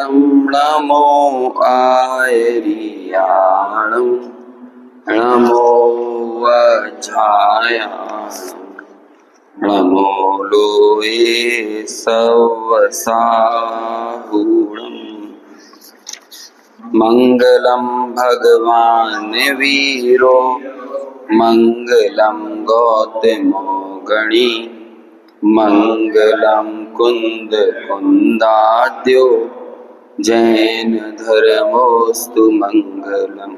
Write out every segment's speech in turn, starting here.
नमो आयरियाणं नमो वज्रायाणं नमो लोये सवसाहुणम् मंगलम भगवान वीरो मंगलम गौतमो गणी मंगलम कुंद कुंदाद्यो जैन धर्मोस्तु मंगलम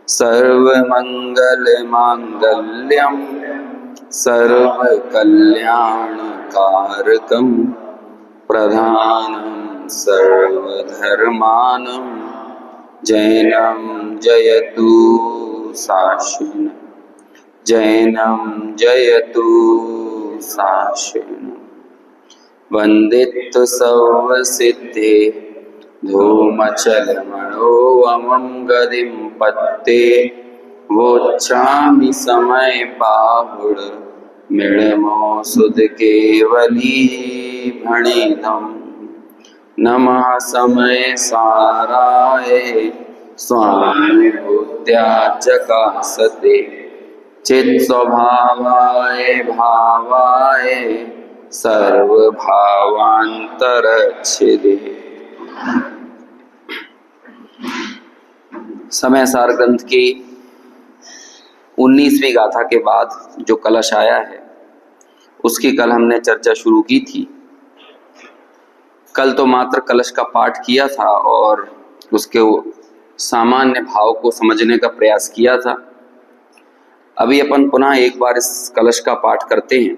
सर्वमंगल मांगल्यम सर्वकल्याणकारकम प्रधानम सर्वधर्मानं जैनम जयतु शासनम् जैनम जयतु शासनम् वंदित सर्वसिद्धे धूमचलमणोऽमं गदिं पत्ते वोच्छामि समय बाहुड मृणमो सुध केवली भणितम् नमः समय साराय स्वामी भूत्याचकासते चित् स्वभावाय भावाय सर्वभावांतरच्छिदे। समय सार ग्रंथ की 19वीं गाथा के बाद जो कलश आया है उसकी कल हमने चर्चा शुरू की थी। कल तो मात्र कलश का पाठ किया था और उसके सामान्य भाव को समझने का प्रयास किया था। अभी अपन पुनः एक बार इस कलश का पाठ करते हैं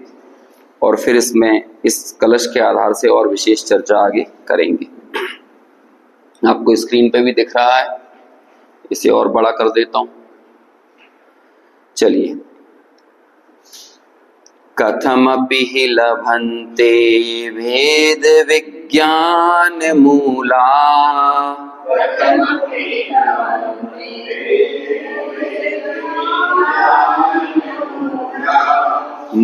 और फिर इसमें इस कलश के आधार से और विशेष चर्चा आगे करेंगे। आपको स्क्रीन पे भी दिख रहा है, इसे और बड़ा कर देता हूं। चलिए। कथमपि हि लभन्ते भेद विज्ञान मूला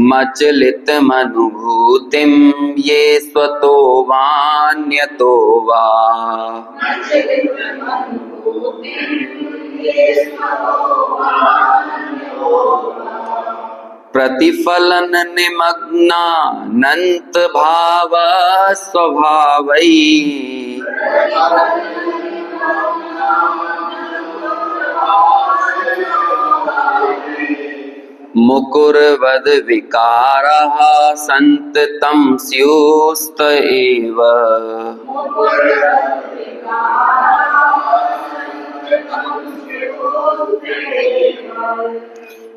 मचलित मनुभूतिं ये स्वतो वान्यतो वा प्रतिफलन निमग्नानंत भाव स्वभावै मुकुरवद विकारः सन्त तं स्युस्त एव।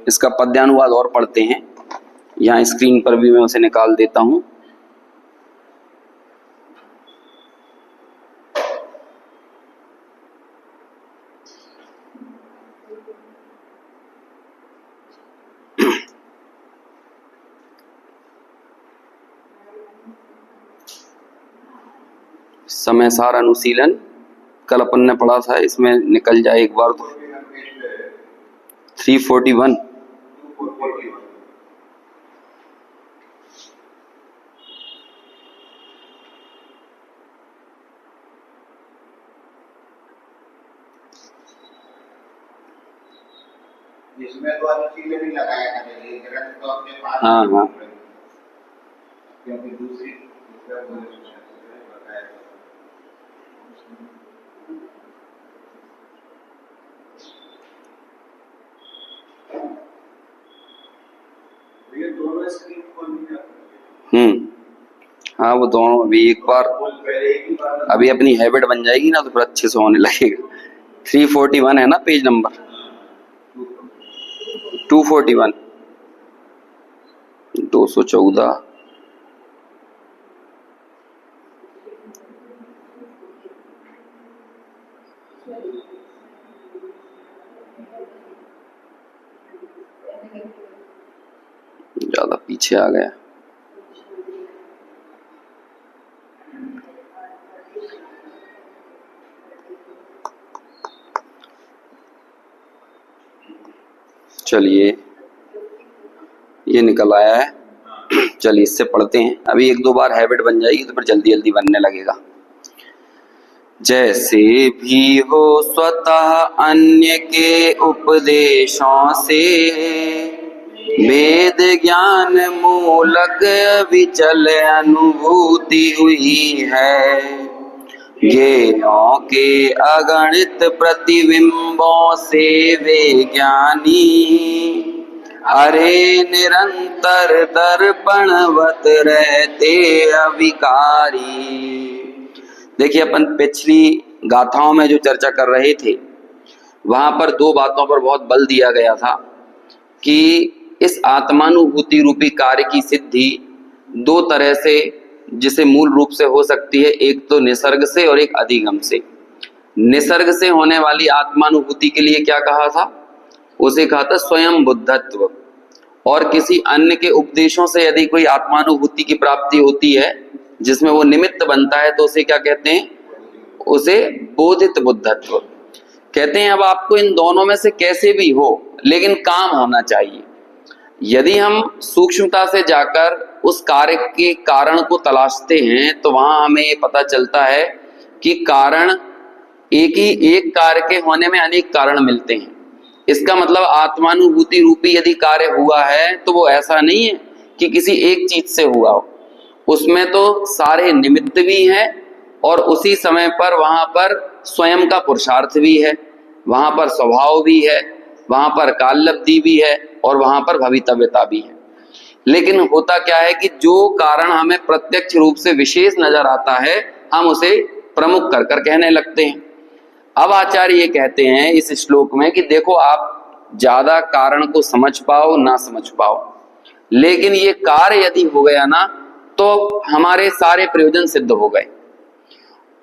इसका पद्यानुवाद और पढ़ते हैं। यहाँ स्क्रीन पर भी मैं उसे निकाल देता हूं। समय सार अनुशीलन कल अपन ने पढ़ा था, इसमें निकल जाए एक बार तो 341। इसमें तो अनुशीलन ही लगाया था, ग्रंथ तो अपने पास। हाँ हाँ, क्योंकि दूसरी ये दोनों स्क्रीन खोल दिया। हाँ वो दोनों अभी एक बार, अभी अपनी हैबिट बन जाएगी ना तो फिर अच्छे से होने लगेगा। 341 है ना पेज नंबर 241 214। ज्यादा पीछे आ गया। चलिए ये निकल आया है। चलिए इससे पढ़ते हैं। अभी एक दो बार हैबिट बन जाएगी तो फिर जल्दी जल्दी बनने लगेगा। जैसे भी हो स्वतः अन्य के उपदेशों से, वेद ज्ञान मूलक विचल अनुभूति हुई है। ज्ञेयों के अगणित प्रतिबिंबों से वे ज्ञानी, अरे निरंतर दर्पणवत रहते अविकारी। देखिए, अपन पिछली गाथाओं में जो चर्चा कर रहे थे वहां पर दो बातों पर बहुत बल दिया गया था कि इस आत्मानुभूति रूपी कार्य की सिद्धि दो तरह से, जिसे मूल रूप से हो सकती है, एक तो निसर्ग से और एक अधिगम से। निसर्ग से होने वाली आत्मानुभूति के लिए क्या कहा था? उसे कहा था स्वयं बुद्धत्व। और किसी अन्य के उपदेशों से यदि कोई आत्मानुभूति की प्राप्ति होती है जिसमें वो निमित्त बनता है तो उसे क्या कहते हैं? उसे बोधित बुद्धत्व कहते हैं। अब आपको इन दोनों में से कैसे भी हो, लेकिन काम होना चाहिए। यदि हम सूक्ष्मता से जाकर उस कार्य के कारण को तलाशते हैं तो वहां हमें ये पता चलता है कि कारण एक कार्य के होने में अनेक कारण मिलते हैं। इसका मतलब आत्मानुभूति रूपी यदि कार्य हुआ है तो वो ऐसा नहीं है कि किसी एक चीज से हुआ हो, उसमें तो सारे निमित्त भी हैं और उसी समय पर वहां पर स्वयं का पुरुषार्थ भी है, वहां पर स्वभाव भी है, वहां पर काललब्धि भी है और वहां पर भवितव्यता भी है। लेकिन होता क्या है कि जो कारण हमें प्रत्यक्ष रूप से विशेष नजर आता है हम उसे प्रमुख कर कर कहने लगते हैं। अब आचार्य ये कहते हैं इस श्लोक में कि देखो, आप ज्यादा कारण को समझ पाओ ना समझ पाओ, लेकिन ये कार्य यदि हो गया ना तो हमारे सारे प्रयोजन सिद्ध हो गए।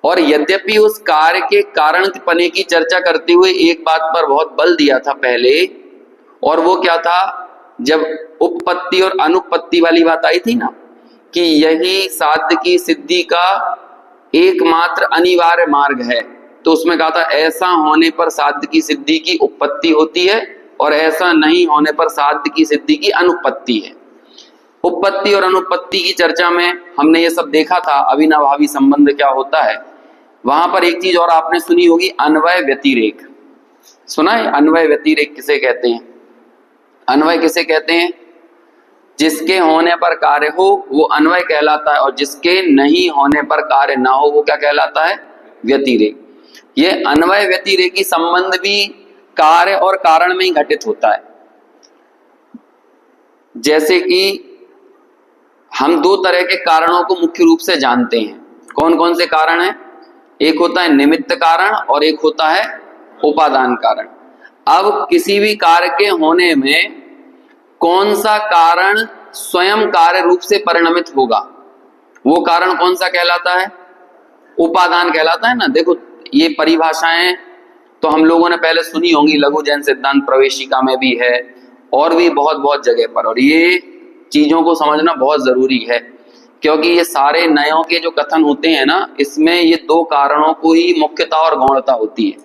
और यद्यपि उस कार्य के कारण पने की चर्चा करते हुए एक बात पर बहुत बल दिया था पहले, और वो क्या था? जब उपपत्ति और अनुपपत्ति वाली बात आई थी ना, कि यही साध्य की सिद्धि का एकमात्र अनिवार्य मार्ग है, तो उसमें कहा था ऐसा होने पर साध्य की सिद्धि की उपपत्ति होती है और ऐसा नहीं होने पर साध्य की सिद्धि की अनुपपत्ति है। उपपत्ति और अनुपपत्ति की चर्चा में हमने ये सब देखा था, अविनाभावी संबंध क्या होता है। वहां पर एक चीज और आपने सुनी होगी, अन्वय व्यतिरेक। सुना है? अन्वय व्यतिरेक किसे कहते हैं? अन्वय किसे कहते हैं? जिसके होने पर कार्य हो वो अन्वय कहलाता है, और जिसके नहीं होने पर कार्य ना हो वो क्या कहलाता है? व्यतिरेक। ये अन्वय व्यतिरेकी संबंध भी कार्य और कारण में ही घटित होता है। जैसे कि हम दो तरह के कारणों को मुख्य रूप से जानते हैं। कौन कौन से कारण हैं? एक होता है निमित्त कारण और एक होता है उपादान कारण। अब किसी भी कार्य के होने में कौन सा कारण स्वयं कार्य रूप से परिणमित होगा, वो कारण कौन सा कहलाता है? उपादान कहलाता है ना। देखो, ये परिभाषाएं तो हम लोगों ने पहले सुनी होंगी, लघु जैन सिद्धांत प्रवेशिका में भी है और भी बहुत बहुत जगह पर। और ये चीजों को समझना बहुत जरूरी है, क्योंकि ये सारे नयों के जो कथन होते हैं ना, इसमें ये दो कारणों को ही मुख्यता और गौणता होती है।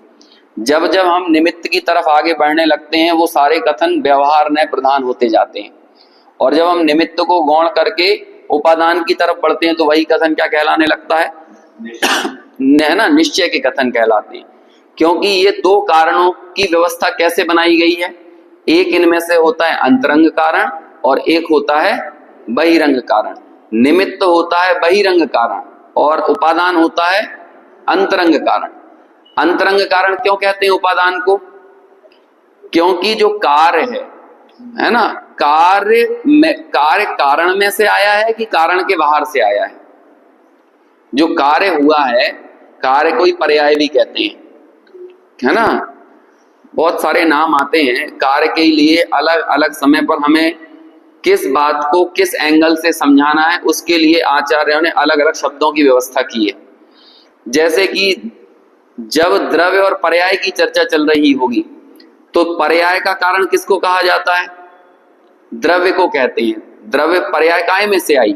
जब जब हम निमित्त की तरफ आगे बढ़ने लगते हैं वो सारे कथन व्यवहार नय प्रधान होते जाते हैं, और जब हम निमित्त को गौण करके उपादान की तरफ बढ़ते हैं तो वही कथन क्या कहलाने लगता है? है ना, निश्चय के कथन कहलाते हैं। क्योंकि ये दो कारणों की व्यवस्था कैसे बनाई गई है? एक इनमें से होता है अंतरंग कारण और एक होता है बहिरंग कारण। निमित्त होता है बहिरंग कारण और उपादान होता है अंतरंग कारण। अंतरंग कारण क्यों कहते हैं उपादान को? क्योंकि जो कार्य है ना, कार्य कारण में से आया है कि कारण के बाहर से आया है? जो कार्य हुआ है, कार्य कोई पर्याय भी कहते हैं, है ना, बहुत सारे नाम आते हैं कार्य के लिए। अलग अलग समय पर हमें किस बात को किस एंगल से समझाना है उसके लिए आचार्यों ने अलग अलग शब्दों की व्यवस्था की है। जैसे कि जब द्रव्य और पर्याय की चर्चा चल रही होगी तो पर्याय का कारण किसको कहा जाता है? द्रव्य को कहते हैं। द्रव्य पर्याय काय में से आई?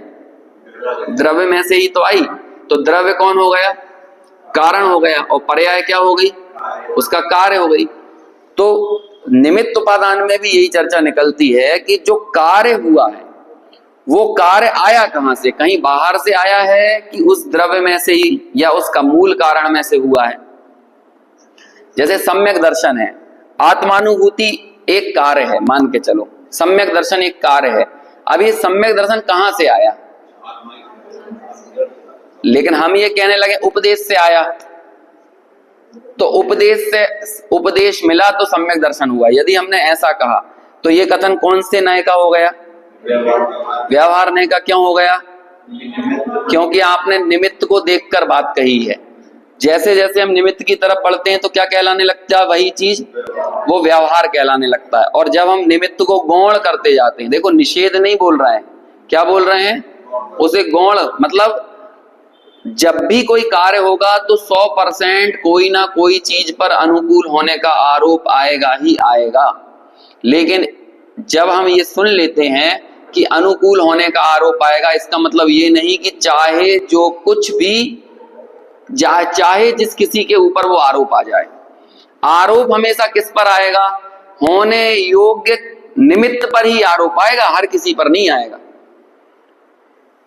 द्रव्य में से ही तो आई। तो द्रव्य कौन हो गया? कारण हो गया। और पर्याय क्या हो गई? उसका कार्य हो गई। तो निमित्त उपादान में भी यही चर्चा निकलती है कि जो कार्य हुआ है वो कार्य आया कहां से, कहीं बाहर से आया है कि उस द्रव्य में से ही, या उसका मूल कारण में से हुआ है। जैसे सम्यक दर्शन है, आत्मानुभूति एक कार्य है, मान के चलो सम्यक दर्शन एक कार्य है। अब ये सम्यक दर्शन कहां से आया, लेकिन हम ये कहने लगे उपदेश से आया, तो उपदेश से उपदेश मिला तो सम्यक दर्शन हुआ। यदि हमने ऐसा कहा तो ये कथन कौन से नय का हो गया, व्यवहार नय का। क्यों हो गया, क्योंकि आपने निमित्त को देखकर बात कही है। जैसे जैसे हम निमित्त की तरफ बढ़ते हैं तो क्या कहलाने लगता है, वही चीज वो व्यवहार कहलाने लगता है। और जब हम निमित्त को गौण करते जाते हैं, देखो निषेध नहीं बोल रहे हैं, क्या बोल रहे हैं, उसे गौण, मतलब जब भी कोई कार्य होगा तो 100% कोई ना कोई चीज पर अनुकूल होने का आरोप आएगा ही आएगा। लेकिन जब हम ये सुन लेते हैं कि अनुकूल होने का आरोप आएगा, इसका मतलब ये नहीं कि चाहे जो कुछ भी, चाहे जिस किसी के ऊपर वो आरोप आ जाए। आरोप हमेशा किस पर आएगा, होने योग्य निमित्त पर ही आरोप आएगा, हर किसी पर नहीं आएगा।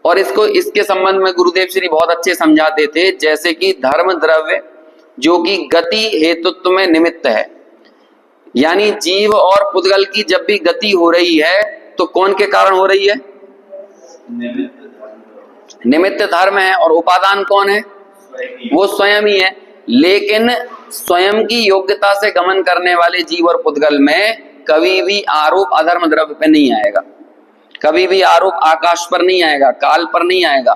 और इसके संबंध में गुरुदेव श्री बहुत अच्छे समझाते थे, जैसे कि धर्म द्रव्य जो कि गति हेतुत्व में निमित्त है, यानी जीव और पुद्गल की जब भी गति हो रही है तो कौन के कारण हो रही है, निमित्त धर्म है, और उपादान कौन है, वो स्वयं ही है। लेकिन स्वयं की योग्यता से गमन करने वाले जीव और पुद्गल में कभी भी आरोप अधर्म द्रव्य पे नहीं आएगा, कभी भी आरोप आकाश पर नहीं आएगा, काल पर नहीं आएगा।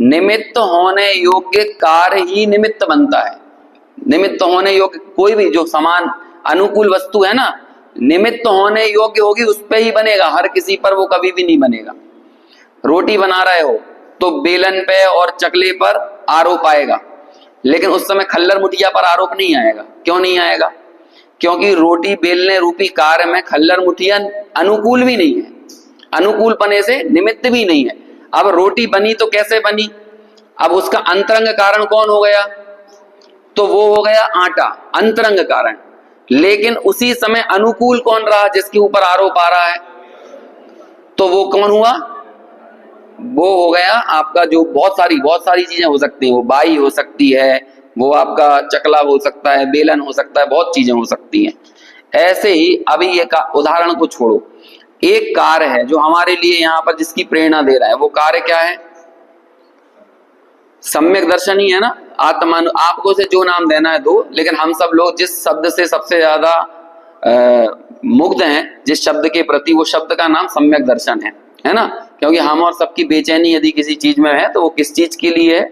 निमित्त होने योग्य कार्य ही निमित्त बनता है। निमित्त होने योग्य कोई भी जो समान अनुकूल वस्तु है ना, निमित्त होने योग्य होगी उस पे ही बनेगा, हर किसी पर वो कभी भी नहीं बनेगा। रोटी बना रहे हो तो बेलन पे और चकले पर आरोप आएगा, लेकिन उस समय खल्लर मुठिया पर आरोप नहीं आएगा। क्यों नहीं आएगा, क्योंकि रोटी बेलने रूपी कार्य में खल्लर मुठिया अनुकूल भी नहीं है, अनुकूल बने से निमित्त भी नहीं है। अब रोटी बनी तो कैसे बनी, अब उसका अंतरंग कारण कौन हो गया, तो वो हो गया आटा, अंतरंग कारण। लेकिन उसी समय अनुकूल कौन रहा, जिसके ऊपर आरोप आ रहा है, तो वो कौन हुआ, वो हो गया आपका जो बहुत सारी चीजें हो सकती हैं, वो बाई हो सकती है, वो आपका चकला हो सकता है, बेलन हो सकता है, बहुत चीजें हो सकती हैं। ऐसे ही अभी ये उदाहरण को छोड़ो, एक कार्य है जो हमारे लिए यहाँ पर जिसकी प्रेरणा दे रहा है, वो कार्य क्या है, सम्यक दर्शन ही है ना। आत्मान, आपको से जो नाम देना है दो, लेकिन हम सब लोग जिस शब्द से सबसे ज्यादा मुग्ध हैं, जिस शब्द के प्रति, वो शब्द का नाम सम्यक दर्शन है ना। क्योंकि हम और सबकी बेचैनी यदि किसी चीज में है तो वो किस चीज के लिए है,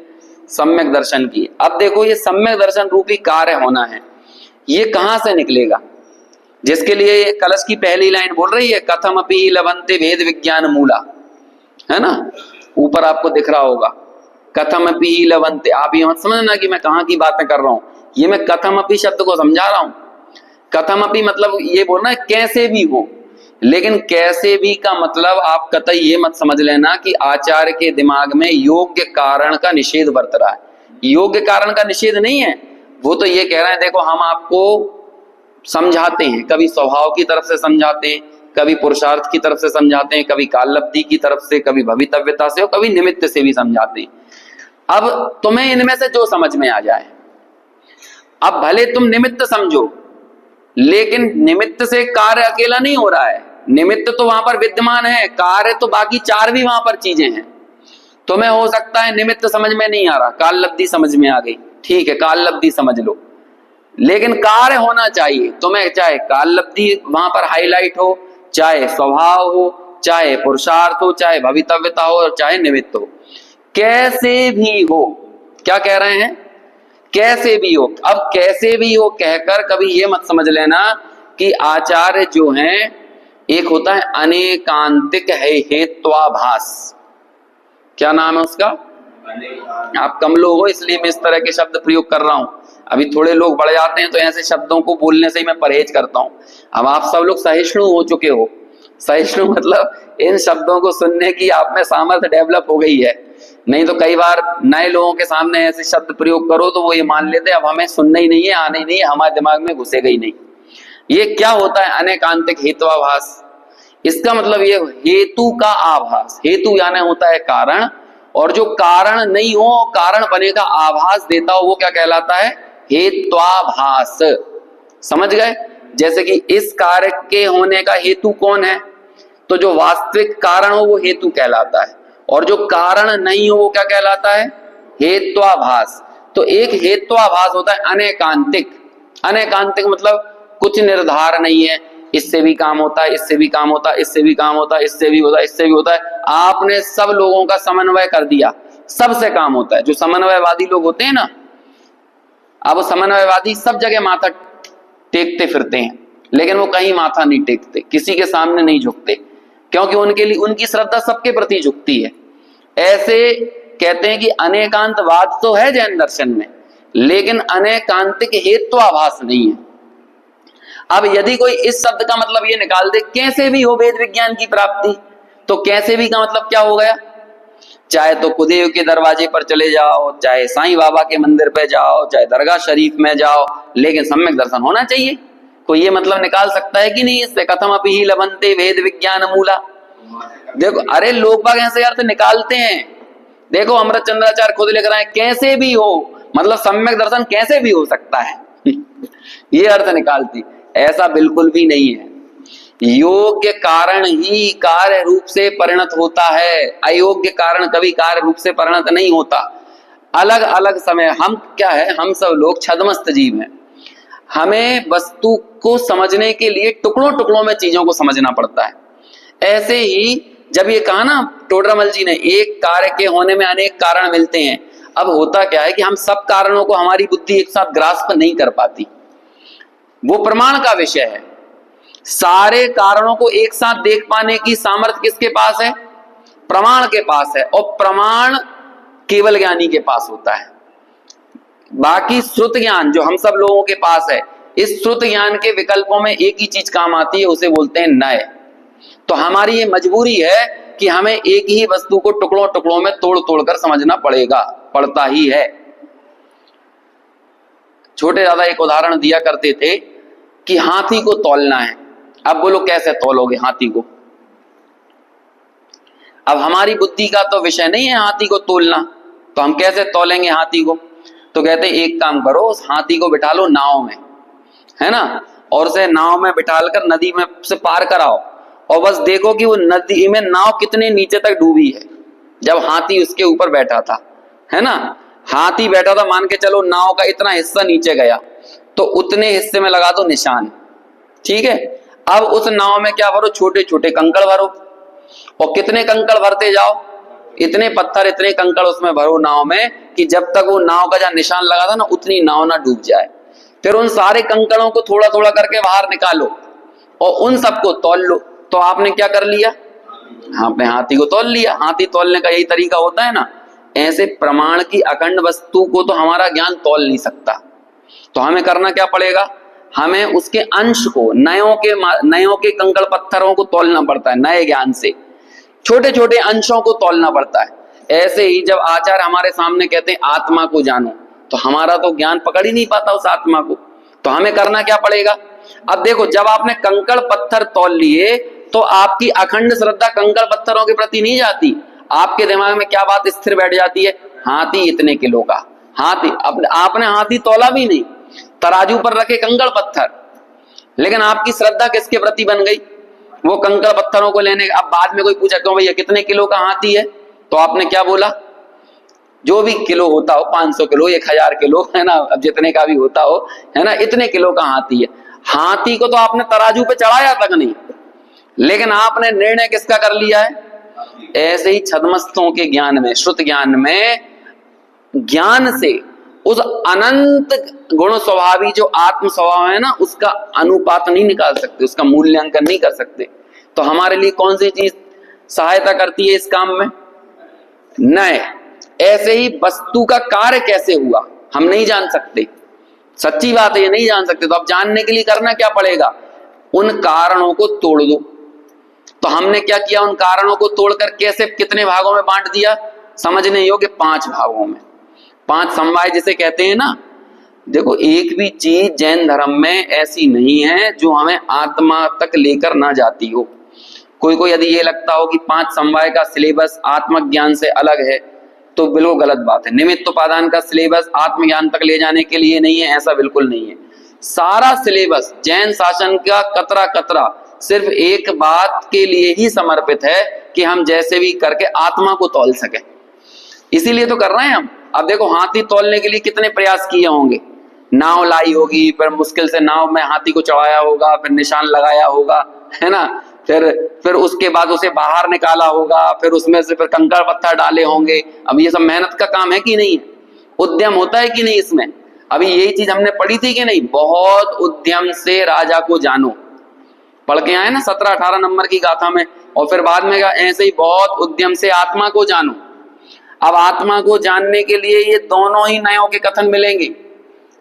सम्यक दर्शन की। अब देखो ये सम्यक दर्शन रूपी कार्य होना है, ये कहां से निकलेगा, जिसके लिए कलश की पहली लाइन बोल रही है, कथमपि लभन्ते भेद विज्ञान मूला, है ना, ऊपर आपको दिख रहा होगा, कथमपि लभन्ते। आप ये मत समझना कि मैं कहाँ की बातें कर रहा हूं, ये मैं कथमपि शब्द को समझा रहा हूं। कथमपि मतलब ये बोलना है कैसे भी हो, लेकिन कैसे भी का मतलब आप कतई ये मत समझ लेना कि आचार्य के दिमाग में योग्य कारण का निषेध बरत रहा है। योग्य कारण का निषेध नहीं है, वो तो ये कह रहे हैं देखो हम आपको समझाते हैं, कभी स्वभाव की तरफ से समझाते हैं, कभी पुरुषार्थ की तरफ से समझाते हैं, कभी काललब्धि की तरफ से, कभी भवितव्यता से, और कभी निमित्त से भी समझाते हैं। अब तुम्हें इनमें से जो समझ में आ जाए, अब भले तुम निमित्त समझो, लेकिन निमित्त से कार्य अकेला नहीं हो रहा है, निमित्त तो वहां पर विद्यमान है, कार्य तो बाकी चार भी वहां पर चीजें हैं। तुम्हें हो सकता है निमित्त समझ में नहीं आ रहा, काललब्धि समझ में आ गई, ठीक है काललब्धि समझ लो, लेकिन कार्य होना चाहिए तुम्हें, चाहे काललब्धि वहां पर हाईलाइट हो, चाहे स्वभाव हो, चाहे पुरुषार्थ हो, चाहे भवितव्यता हो, चाहे निमित्त हो, कैसे भी हो। क्या कह रहे हैं, कैसे भी हो। अब कैसे भी हो कहकर कभी ये मत समझ लेना कि आचार्य जो हैं, एक होता है अनेकांतिक है हेत्वाभास, क्या नाम है उसका, आप कम लोग हो इसलिए मैं इस तरह के शब्द प्रयोग कर रहा हूं, अभी थोड़े लोग बढ़ जाते हैं तो ऐसे शब्दों को बोलने से ही मैं परहेज करता हूं। अब आप सब लोग सहिष्णु हो चुके हो, सहिष्णु मतलब इन शब्दों को सुनने की आप में सामर्थ्य डेवलप हो गई है, नहीं तो कई बार नए लोगों के सामने ऐसे शब्द प्रयोग करो तो वो ये मान लेते अब हमें सुनना ही नहीं है, आने ही नहीं है, हमारे दिमाग में घुसेगा ही नहीं। ये क्या होता है अनेकांतिक हेत्वाभास, इसका मतलब ये हेतु का आभास, हेतु यानी होता है कारण, और जो कारण नहीं हो कारण बने का आभास देता हो वो क्या कहलाता है? हेत्वाभास। समझ गए? जैसे कि इस कार्य के होने का हेतु कौन है, तो जो वास्तविक कारण हो वो हेतु कहलाता है, और जो कारण नहीं हो वो क्या कहलाता है? हेत्वाभास। तो एक हेत्वाभास होता है अनेकांतिक। अनेकांतिक मतलब कुछ निर्धार नहीं है, इससे भी काम होता है, इससे भी काम होता है, इससे भी काम होता है, इससे भी होता है, इससे भी होता है। आपने सब लोगों का समन्वय कर दिया, सबसे काम होता है। जो समन्वयवादी लोग होते हैं ना, अब वो समन्वयवादी सब जगह माथा टेकते फिरते हैं, लेकिन वो कहीं माथा नहीं टेकते, किसी के सामने नहीं झुकते, क्योंकि उनके लिए उनकी श्रद्धा सबके प्रति झुकती है। ऐसे कहते हैं कि अनेकांतवाद तो है जैन दर्शन में, लेकिन अनेकांतिक हेत्वाभास नहीं है। अब यदि कोई इस शब्द का मतलब ये निकाल दे कैसे भी हो वेद विज्ञान की प्राप्ति, तो कैसे भी का मतलब क्या हो गया? चाहे तो कुदेव के दरवाजे पर चले जाओ, चाहे साईं बाबा के मंदिर पे जाओ, चाहे दरगाह शरीफ में जाओ, लेकिन सम्यक दर्शन होना चाहिए। कोई ये मतलब निकाल सकता है कि नहीं इससे? कथम अपि ही लभन्ते वेद विज्ञान मूला। देखो, अरे लोग बाग ऐसे अर्थ निकालते हैं। देखो अमृत चंद्राचार्य खुद लिख रहे हैं कैसे भी हो, मतलब सम्यक दर्शन कैसे भी हो सकता है ये अर्थ निकालती। ऐसा बिल्कुल भी नहीं है। योग्य कारण ही कार्य रूप से परिणत होता है, अयोग्य कारण कभी कार्य रूप से परिणत नहीं होता। अलग अलग समय हम क्या है, हम सब लोग छद्मस्त जीव हैं। हमें वस्तु को समझने के लिए टुकड़ों टुकड़ों में चीजों को समझना पड़ता है। ऐसे ही जब ये कहा ना टोडरमल जी ने, एक कार्य के होने में अनेक कारण मिलते हैं। अब होता क्या है कि हम सब कारणों को हमारी बुद्धि एक साथ ग्रास्प नहीं कर पाती, वो प्रमाण का विषय है। सारे कारणों को एक साथ देख पाने की सामर्थ्य किसके पास है? प्रमाण के पास है, और प्रमाण केवल ज्ञानी के पास होता है। बाकी श्रुत ज्ञान जो हम सब लोगों के पास है, इस श्रुत ज्ञान के विकल्पों में एक ही चीज काम आती है, उसे बोलते हैं नय। तो हमारी ये मजबूरी है कि हमें एक ही वस्तु को टुकड़ों टुकड़ों में तोड़ तोड़ कर समझना पड़ता ही है। छोटे दादा एक उदाहरण दिया करते थे कि हाथी को तौलना है। अब बोलो कैसे तौलोगे हाथी को? अब हमारी बुद्धि का तो विषय नहीं है हाथी को तोलना, तो हम कैसे तौलेंगे हाथी को? तो कहते एक काम करो, उस हाथी को बिठा लो नाव में, है ना, और उसे नाव में बिठालकर नदी में से पार कराओ, और बस देखो कि वो नदी में नाव कितने नीचे तक डूबी है जब हाथी उसके ऊपर बैठा था, है ना। हाथी बैठा था, मान के चलो नाव का इतना हिस्सा नीचे गया, तो उतने हिस्से में लगा दो निशान, ठीक है। अब उस नाव में क्या भरो? छोटे छोटे कंकड़ भरो, और कितने कंकड़ भरते जाओ? इतने पत्थर इतने कंकड़ उसमें भरो नाव में कि जब तक वो नाव का जहां निशान लगा था ना उतनी नाव ना डूब जाए। फिर उन सारे कंकड़ों को थोड़ा थोड़ा करके बाहर निकालो और उन सबको तौल लो। तो आपने क्या कर लिया? आपने हाथी को तौल लिया। हाथी तौलने का यही तरीका होता है ना। ऐसे प्रमाण की अखंड वस्तु को तो हमारा ज्ञान तौल नहीं सकता। तो हमें करना क्या पड़ेगा? हमें उसके अंश को, नयों के कंकड़ पत्थरों को तौलना पड़ता है। नए ज्ञान से छोटे छोटे अंशों को तौलना पड़ता है। ऐसे ही जब आचार्य हमारे सामने कहते हैं आत्मा को जानो, तो हमारा तो ज्ञान पकड़ ही नहीं पाता उस आत्मा को। तो हमें करना क्या पड़ेगा? अब देखो, जब आपने कंकड़ पत्थर तौल लिए तो आपकी अखंड श्रद्धा कंकड़ पत्थरों के प्रति नहीं जाती। आपके दिमाग में क्या बात स्थिर बैठ जाती है? हाथी इतने किलो का। हाथी आपने हाथी तौला भी नहीं, तराजू पर रखे कंकड़ पत्थर, लेकिन आपकी श्रद्धा किसके प्रति बन गई? वो कंकड़ पत्थरों को लेने। अब बाद में कोई पूछा क्यों भैया कितने किलो का हाथी है, तो आपने क्या बोला? जो भी किलो होता हो, 500 किलो, 1000 किलो, है ना, अब जितने का भी होता हो, है ना, इतने किलो का हाथी है। हाथी को तो आपने तराजू पे चढ़ाया तक नहीं, लेकिन आपने निर्णय किसका कर लिया है? ऐसे ही छद्मस्तों के ज्ञान में, श्रुत ज्ञान में, ज्ञान से उस अनंत गुण स्वभावी जो आत्म स्वभाव है ना, उसका अनुपात नहीं निकाल सकते, उसका मूल्यांकन नहीं कर सकते। तो हमारे लिए कौन सी चीज सहायता करती है इस काम में? नय। ऐसे ही वस्तु का कार्य कैसे हुआ हम नहीं जान सकते, सच्ची बात है, ये नहीं जान सकते। तो अब जानने के लिए करना क्या पड़ेगा? उन कारणों को तोड़ दो। तो हमने क्या किया? उन कारणों को तोड़कर कैसे, कितने भागों में बांट दिया? समझने योग्य 5 भागों में। 5 समवाय जिसे कहते हैं ना। देखो, एक भी चीज जैन धर्म में ऐसी नहीं है जो हमें आत्मा तक लेकर ना जाती हो। कोई कोई यदि ये लगता हो कि 5 समवाय का सिलेबस आत्मज्ञान से अलग है तो बिल्कुल गलत बात है। निमित्त उपादान का सिलेबस आत्मज्ञान तक ले जाने के लिए नहीं है, ऐसा बिल्कुल नहीं है। सारा सिलेबस जैन शासन का कतरा कतरा सिर्फ एक बात के लिए ही समर्पित है कि हम जैसे भी करके आत्मा को तौल सके, इसीलिए तो कर रहे हैं हम। अब देखो हाथी तौलने के लिए कितने प्रयास किए होंगे, नाव लाई होगी, फिर मुश्किल से नाव में हाथी को चढ़ाया होगा, फिर निशान लगाया होगा, है ना, फिर उसके बाद उसे बाहर निकाला होगा, फिर उसमें से फिर कंकड़ पत्थर डाले होंगे। अब ये सब मेहनत का काम है कि नहीं है, उद्यम होता है कि नहीं इसमें। अभी यही चीज हमने पढ़ी थी कि नहीं, बहुत उद्यम से राजा को जानो, पढ़ के आए ना 17-18 नंबर की गाथा में। और फिर बाद में ऐसे ही बहुत उद्यम से आत्मा को जानो। अब आत्मा को जानने के लिए ये दोनों ही नयों के कथन मिलेंगे,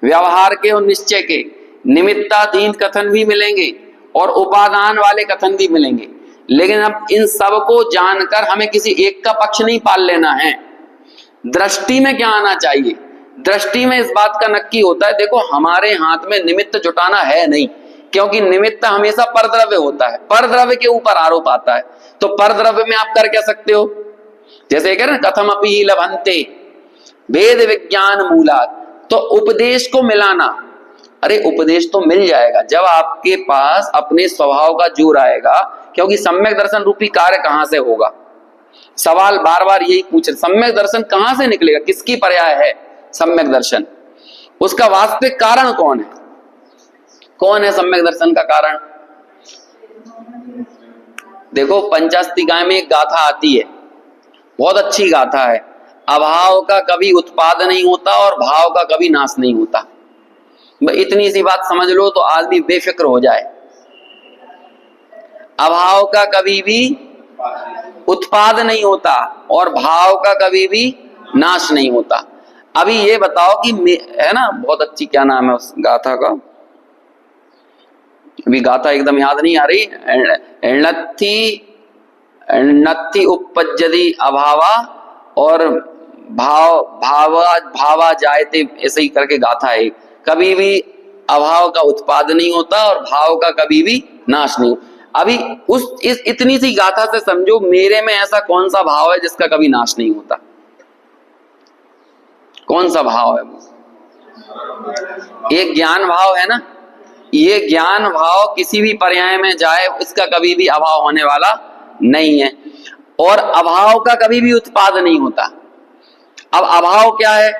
व्यवहार के और निश्चय के, निमित्ताधीन कथन भी मिलेंगे और उपादान वाले कथन भी मिलेंगे। लेकिन अब इन सब को जानकर हमें किसी एक का पक्ष नहीं पाल लेना है। दृष्टि में क्या आना चाहिए, दृष्टि में इस बात का नक्की होता है, देखो हमारे हाथ में निमित्त जुटाना है नहीं, क्योंकि निमित्त हमेशा परद्रव्य होता है, परद्रव्य के ऊपर आरोप आता है। तो परद्रव्य में आप कर क्या सकते हो, जैसे कह रहे हैं कथम अपि ही लभन्ते भेद विज्ञान मूलात्, तो उपदेश को मिलाना। अरे उपदेश तो मिल जाएगा जब आपके पास अपने स्वभाव का जोर आएगा, क्योंकि सम्यक दर्शन रूपी कार्य कहां से होगा। सवाल बार बार यही पूछ रहे, सम्यक दर्शन कहां से निकलेगा, किसकी पर्याय है सम्यक दर्शन, उसका वास्तविक कारण कौन है, कौन है सम्यक दर्शन का कारण। देखो पंचास्तिकाय में एक गाथा आती है, बहुत अच्छी गाथा है, अभाव का कभी उत्पाद नहीं होता और भाव का कभी नाश नहीं होता। इतनी सी बात समझ लो तो आदमी बेफिक्र हो जाए। अभाव का कभी भी उत्पाद नहीं होता और भाव का कभी भी नाश नहीं होता। अभी ये बताओ कि है ना, बहुत अच्छी, क्या नाम है उस गाथा का, अभी गाथा एकदम याद नहीं आ रही, नत्थि उपपज्यति अभावा और भावा जायते, ऐसे ही करके गाथा है। कभी भी अभाव का उत्पाद नहीं होता और भाव का कभी भी नाश नहीं। अभी इस इतनी सी गाथा से समझो मेरे में ऐसा कौन सा भाव है जिसका कभी नाश नहीं होता, कौन सा भाव है वो, एक ज्ञान भाव है ना। ये ज्ञान भाव किसी भी पर्याय में जाए इसका कभी भी अभाव होने वाला नहीं है, और अभाव का कभी भी उत्पाद नहीं होता। अब अभाव क्या है,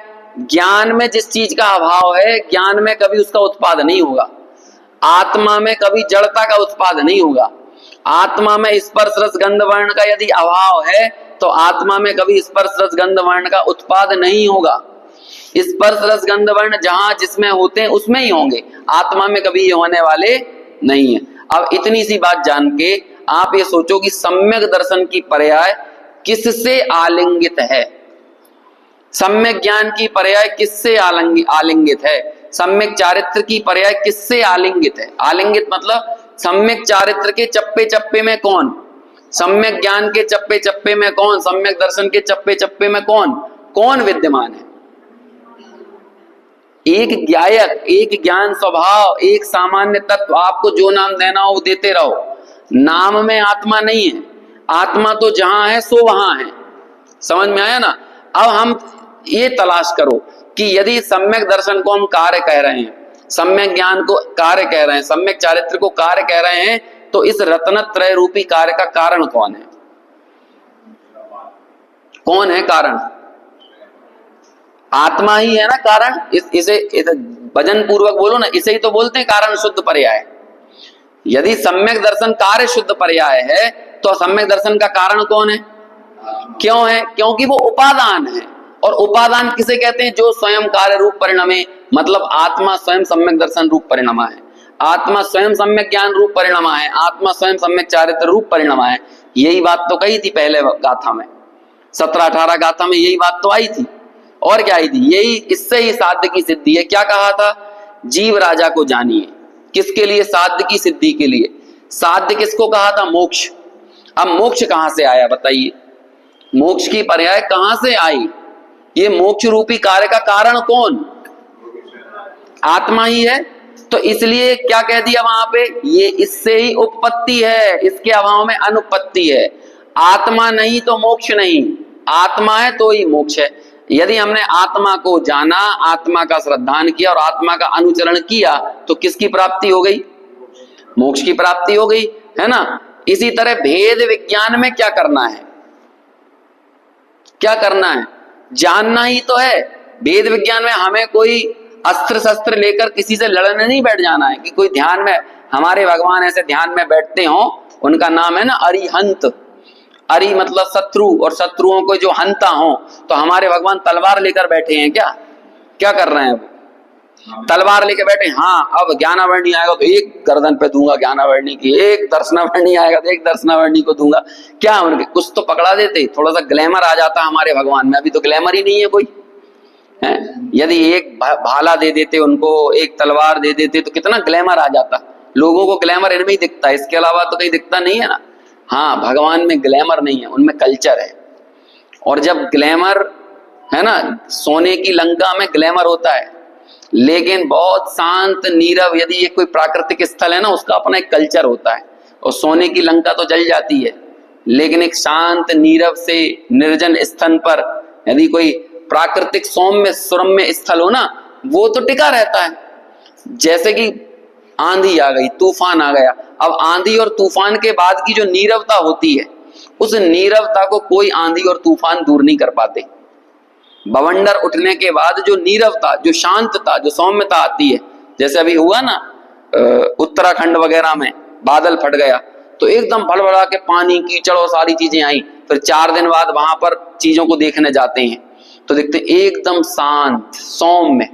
ज्ञान में जिस चीज का अभाव है ज्ञान में कभी उसका उत्पाद नहीं होगा। आत्मा में कभी जड़ता का उत्पाद नहीं होगा। आत्मा में स्पर्श रस गंध वर्ण का यदि अभाव है तो आत्मा में कभी स्पर्श रस गंध वर्ण का उत्पाद नहीं होगा। स्पर्श रस गंध वर्ण जहां जिसमें होते हैं उसमें ही होंगे, आत्मा में कभी ये होने वाले नहीं है। अब इतनी सी बात जान के आप ये सोचो कि सम्यक दर्शन की पर्याय किससे आलिंगित है, सम्यक ज्ञान की पर्याय किससे आलिंगित है, सम्यक चारित्र की पर्याय किससे आलिंगित है। आलिंगित मतलब सम्यक चारित्र के चप्पे चप्पे में कौन, सम्यक ज्ञान के चप्पे चप्पे में कौन, सम्यक दर्शन के चप्पे चप्पे में कौन कौन विद्यमान है। एक ज्ञायक, एक ज्ञान स्वभाव, एक सामान्य तत्व, आपको जो नाम देना हो वो देते रहो। नाम में आत्मा नहीं है, आत्मा तो जहां है सो वहां है। समझ में आया ना। अब हम ये तलाश करो कि यदि सम्यक दर्शन को हम कार्य कह रहे हैं, सम्यक ज्ञान को कार्य कह रहे हैं, सम्यक चारित्र को कार्य कह रहे हैं, तो इस रत्नत्रय रूपी कार्य का कारण कौन है, कौन है कारण, आत्मा ही है ना कारण। इसे भजन पूर्वक बोलो ना, इसे ही तो बोलते हैं कारण शुद्ध पर्याय। यदि सम्यक दर्शन कार्य शुद्ध पर्याय है तो सम्यक दर्शन का कारण कौन है, क्यों है, क्योंकि वो उपादान है। और उपादान किसे कहते हैं, जो स्वयं कार्य रूप परिणमे, मतलब आत्मा स्वयं सम्यक दर्शन रूप परिणमा है, आत्मा स्वयं सम्यक ज्ञान रूप परिणमा है, आत्मा स्वयं सम्यक चारित्र रूप परिणमा है। यही बात तो कही थी पहले गाथा में, 17-18 गाथा में यही बात तो आई थी। और क्या आई थी, यही, इससे ही साध्य की सिद्धि है। क्या कहा था, जीव राजा को जानिए, किसके लिए, साध्य की सिद्धि के लिए। साध्य किसको कहा था, मोक्ष। अब मोक्ष कहां से आया बताइए, मोक्ष की पर्याय कहां से आई, ये मोक्ष रूपी कार्य का कारण कौन, आत्मा ही है। तो इसलिए क्या कह दिया वहां पे, ये इससे ही उपपत्ति है, इसके अभाव में अनुपत्ति है। आत्मा नहीं तो मोक्ष नहीं, आत्मा है तो ही मोक्ष है। यदि हमने आत्मा को जाना, आत्मा का श्रद्धान किया और आत्मा का अनुचरण किया तो किसकी प्राप्ति हो गई, मोक्ष की प्राप्ति हो गई, है ना। इसी तरह भेद विज्ञान में क्या करना है, क्या करना है, जानना ही तो है। भेद विज्ञान में हमें कोई अस्त्र शस्त्र लेकर किसी से लड़ने नहीं बैठ जाना है कि कोई ध्यान में, हमारे भगवान ऐसे ध्यान में बैठते हो, उनका नाम है ना अरिहंत। अरि मतलब शत्रु, और शत्रुओं को जो हंता हो, तो हमारे भगवान तलवार लेकर बैठे हैं क्या, क्या कर रहे हैं, तलवार लेकर बैठे। हाँ, अब ज्ञानावर्णी आएगा तो एक गर्दन पे दूंगा ज्ञानावर्णी की, एक दर्शनावर्णी आएगा तो एक दर्शनावर्णी को दूंगा। क्या उनके कुछ तो पकड़ा देते, थोड़ा सा ग्लैमर आ जाता हमारे भगवान में। अभी तो ग्लैमर ही नहीं है कोई है। यदि एक भाला दे देते उनको, एक तलवार दे देते तो कितना ग्लैमर आ जाता। लोगों को ग्लैमर इनमें ही दिखता है, इसके अलावा तो कहीं दिखता नहीं है ना। हाँ, भगवान में ग्लैमर नहीं है, उनमें कल्चर है। और जब ग्लैमर है ना, सोने की लंका में ग्लैमर होता है, लेकिन बहुत शांत नीरव, यदि ये कोई प्राकृतिक स्थल है ना, उसका अपना एक कल्चर होता है। और सोने की लंका तो जल जाती है, लेकिन एक शांत नीरव से निर्जन स्थान पर यदि कोई प्राकृतिक सौम्य सुरम्य स्थल हो ना, वो तो टिका रहता है। जैसे कि आंधी आ गई, तूफान आ गया, अब आंधी और तूफान के बाद की जो नीरवता होती है, उस नीरवता को कोई आंधी और तूफान दूर नहीं कर पाते। बवंडर उठने के बाद जो नीरवता, जो शांतता, जो सौम्यता आती है, जैसे अभी हुआ ना उत्तराखंड वगैरह में बादल फट गया, तो एकदम भड़बड़ा के पानी कीचड़ और सारी चीजें आई। फिर 4 दिन बाद वहां पर चीजों को देखने जाते हैं तो देखते एकदम शांत सौम्य,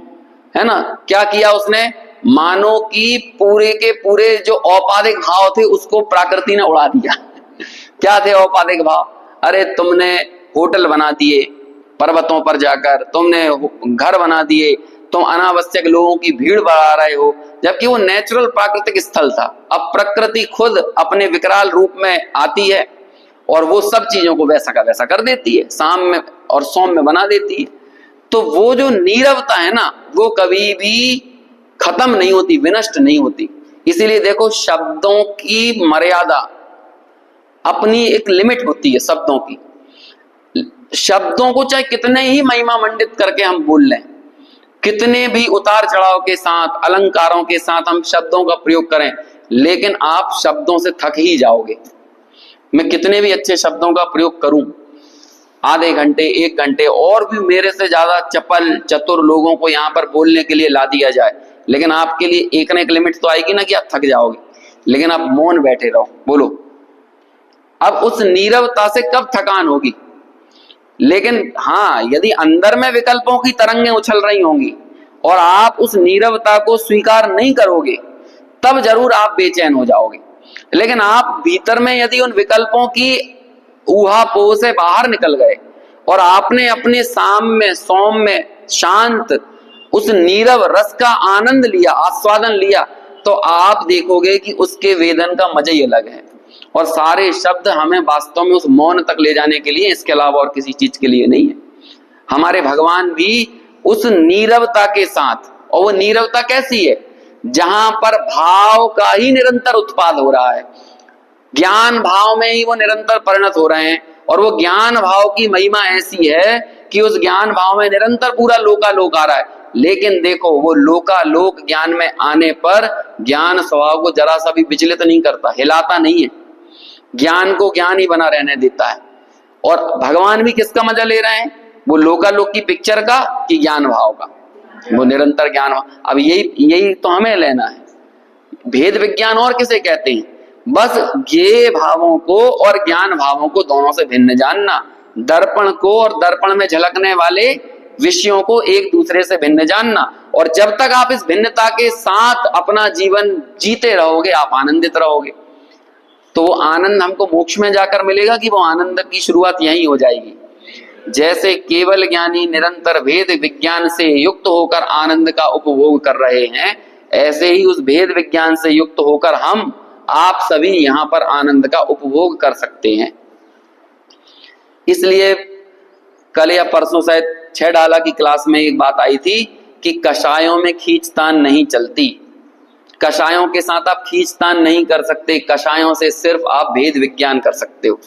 है ना। क्या किया उसने, मानो कि पूरे के पूरे जो औपाधिक भाव थे उसको प्रकृति ने उड़ा दिया। क्या थे औपाधिक भाव, अरे तुमने होटल बना दिए पर्वतों पर जाकर, तुमने घर बना दिए, तुम अनावश्यक लोगों की भीड़ बढ़ा रहे हो, जबकि वो नेचुरल प्राकृतिक स्थल था। अब प्रकृति खुद अपने विकराल रूप में आती है और वो सब चीजों को वैसा का वैसा कर देती है, साम्य और सौम्य बना देती है। तो वो जो नीरवता है ना, वो कभी भी खत्म नहीं होती, विनष्ट नहीं होती। इसीलिए देखो, शब्दों की मर्यादा, अपनी एक लिमिट होती है शब्दों की। शब्दों को चाहे कितने ही महिमा मंडित करके हम बोल लें, कितने भी उतार चढ़ाव के साथ, अलंकारों के साथ हम शब्दों का प्रयोग करें, लेकिन आप शब्दों से थक ही जाओगे। मैं कितने भी अच्छे शब्दों का प्रयोग करूं, आधे घंटे 1 घंटे और भी मेरे से ज्यादा चपल चतुर लोगों को यहाँ पर बोलने के लिए ला दिया जाए, लेकिन आपके लिए एक न एक लिमिट तो आएगी ना कि आप थक जाओगे। लेकिन आप मौन बैठे रहो, बोलो। अब उस नीरवता से कब थकान होगी। लेकिन हाँ, यदि अंदर में विकल्पों की तरंगें उछल रही होंगी और आप उस नीरवता को स्वीकार नहीं करोगे, तब जरूर आप बेचैन हो जाओगे। लेकिन आप भीतर में यदि उन विकल्पों की ऊहापोह से बाहर निकल गए और आपने अपने साम्य सौम्य शांत उस नीरव रस का आनंद लिया, आस्वादन लिया, तो आप देखोगे कि उसके वेदन का मजा ही अलग है। और सारे शब्द हमें वास्तव में उस मौन तक ले जाने के लिए, इसके अलावा और किसी चीज के लिए नहीं है। हमारे भगवान भी उस नीरवता के साथ, और वो नीरवता कैसी है, जहां पर भाव का ही निरंतर उत्पाद हो रहा है, ज्ञान भाव में ही वो निरंतर परिणत हो रहे हैं। और वो ज्ञान भाव की महिमा ऐसी है कि उस ज्ञान भाव में निरंतर पूरा लोकालोक आ रहा है। लेकिन देखो, वो लोकालोक ज्ञान में आने पर ज्ञान स्वभाव को जरा सा भी विचलित नहीं करता, हिलाता नहीं है, ज्ञान को ज्ञान ही बना रहने देता है। और भगवान भी किसका मजा ले रहे हैं, वो लोकालोक की पिक्चर का कि ज्ञान भाव का, वो निरंतर ज्ञान भाव। अब यही तो हमें लेना है। भेद विज्ञान और किसे कहते हैं, बस ज्ञेय भावों को और ज्ञान भावों को दोनों से भिन्न जानना, दर्पण को और दर्पण में झलकने वाले विषयों को एक दूसरे से भिन्न जानना। और जब तक आप इस भिन्नता के साथ अपना जीवन जीते रहोगे, आप आनंदित रहोगे। तो वो आनंद हमको मोक्ष में जाकर मिलेगा कि वो आनंद की शुरुआत यहीं हो जाएगी। जैसे केवल ज्ञानी निरंतर भेद विज्ञान से युक्त होकर आनंद का उपभोग कर रहे हैं, ऐसे ही उस भेद विज्ञान से युक्त होकर हम आप सभी यहाँ पर आनंद का उपभोग कर सकते हैं। इसलिए कल या परसों शायद 6 डाला की क्लास में एक बात आई थी कि कषायों में खींचतान नहीं चलती। कषायों के साथ आप खींचतान नहीं कर सकते, कषायों से सिर्फ आप भेद विज्ञान कर सकते हो।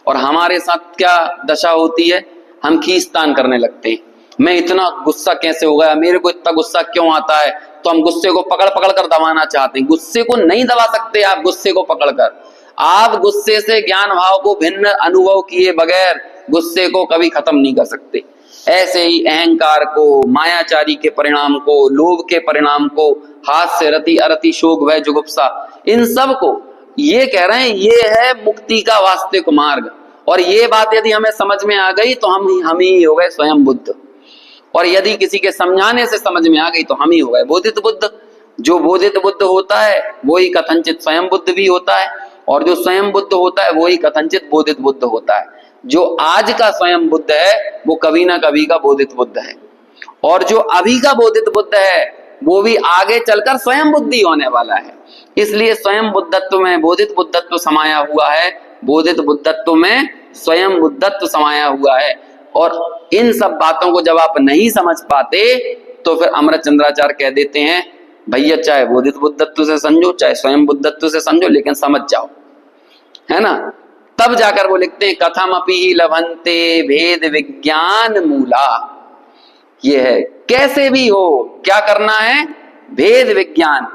और हमारे साथ क्या दशा होती है, हम खींचतान करने लगते हैं। मैं इतना गुस्सा कैसे हो गया, मेरे को इतना गुस्सा क्यों आता है, तो हम गुस्से को पकड़ पकड़ कर दबाना चाहते हैं। गुस्से को नहीं दबा सकते आप, गुस्से को पकड़कर आप गुस्से से ज्ञान भाव को भिन्न अनुभव किए बगैर गुस्से को कभी खत्म नहीं कर सकते। ऐसे ही अहंकार को, मायाचारी के परिणाम को, लोभ के परिणाम को, हास्य, रति, अरति, शोक, भय, जुगुप्सा, इन सब को ये कह रहे हैं ये है मुक्ति का वास्तविक मार्ग। और ये बात यदि हमें समझ में आ गई तो हम ही हो गए स्वयं बुद्ध। और यदि किसी के समझाने से समझ में आ गई तो हम ही हो गए बोधित बुद्ध। जो बोधित बुद्ध होता है वही कथनचित स्वयं बुद्ध भी होता है, और जो स्वयं बुद्ध होता है वही कथनचित बोधित बुद्ध होता है। जो आज का स्वयं बुद्ध है वो कभी ना कभी का बोधित बुद्ध है, और जो अभी का बोधित बुद्ध है वो भी आगे चलकर स्वयं बुद्धि होने वाला है। इसलिए स्वयं बुद्धत्व में बोधित बुद्धत्व समाया हुआ है, बोधित बुद्धत्व में स्वयं बुद्धत्व समाया हुआ है। और इन सब बातों को जब आप नहीं समझ पाते तो फिर अमृत चंद्राचार्य कह देते हैं भैया चाहे बोधित बुद्धत्व से समझो चाहे स्वयं बुद्धत्व से समझो, लेकिन समझ जाओ, है ना। तब जाकर वो लिखते हैं कथमपि लभन्ते भेद विज्ञान मूला। ये है कैसे भी हो, क्या करना है, भेद विज्ञान।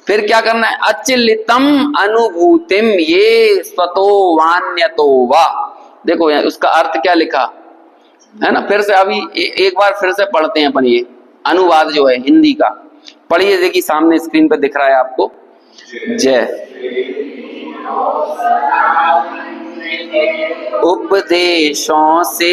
फिर क्या करना है, अचिलितम अनुभूतिम ये स्वतो वान्यतो वा। देखो उसका अर्थ क्या लिखा है ना, फिर से अभी एक बार फिर से पढ़ते हैं अपन। ये अनुवाद जो है हिंदी का पढ़िए, देखिए सामने स्क्रीन पर दिख रहा है आपको। जय उपदेशों से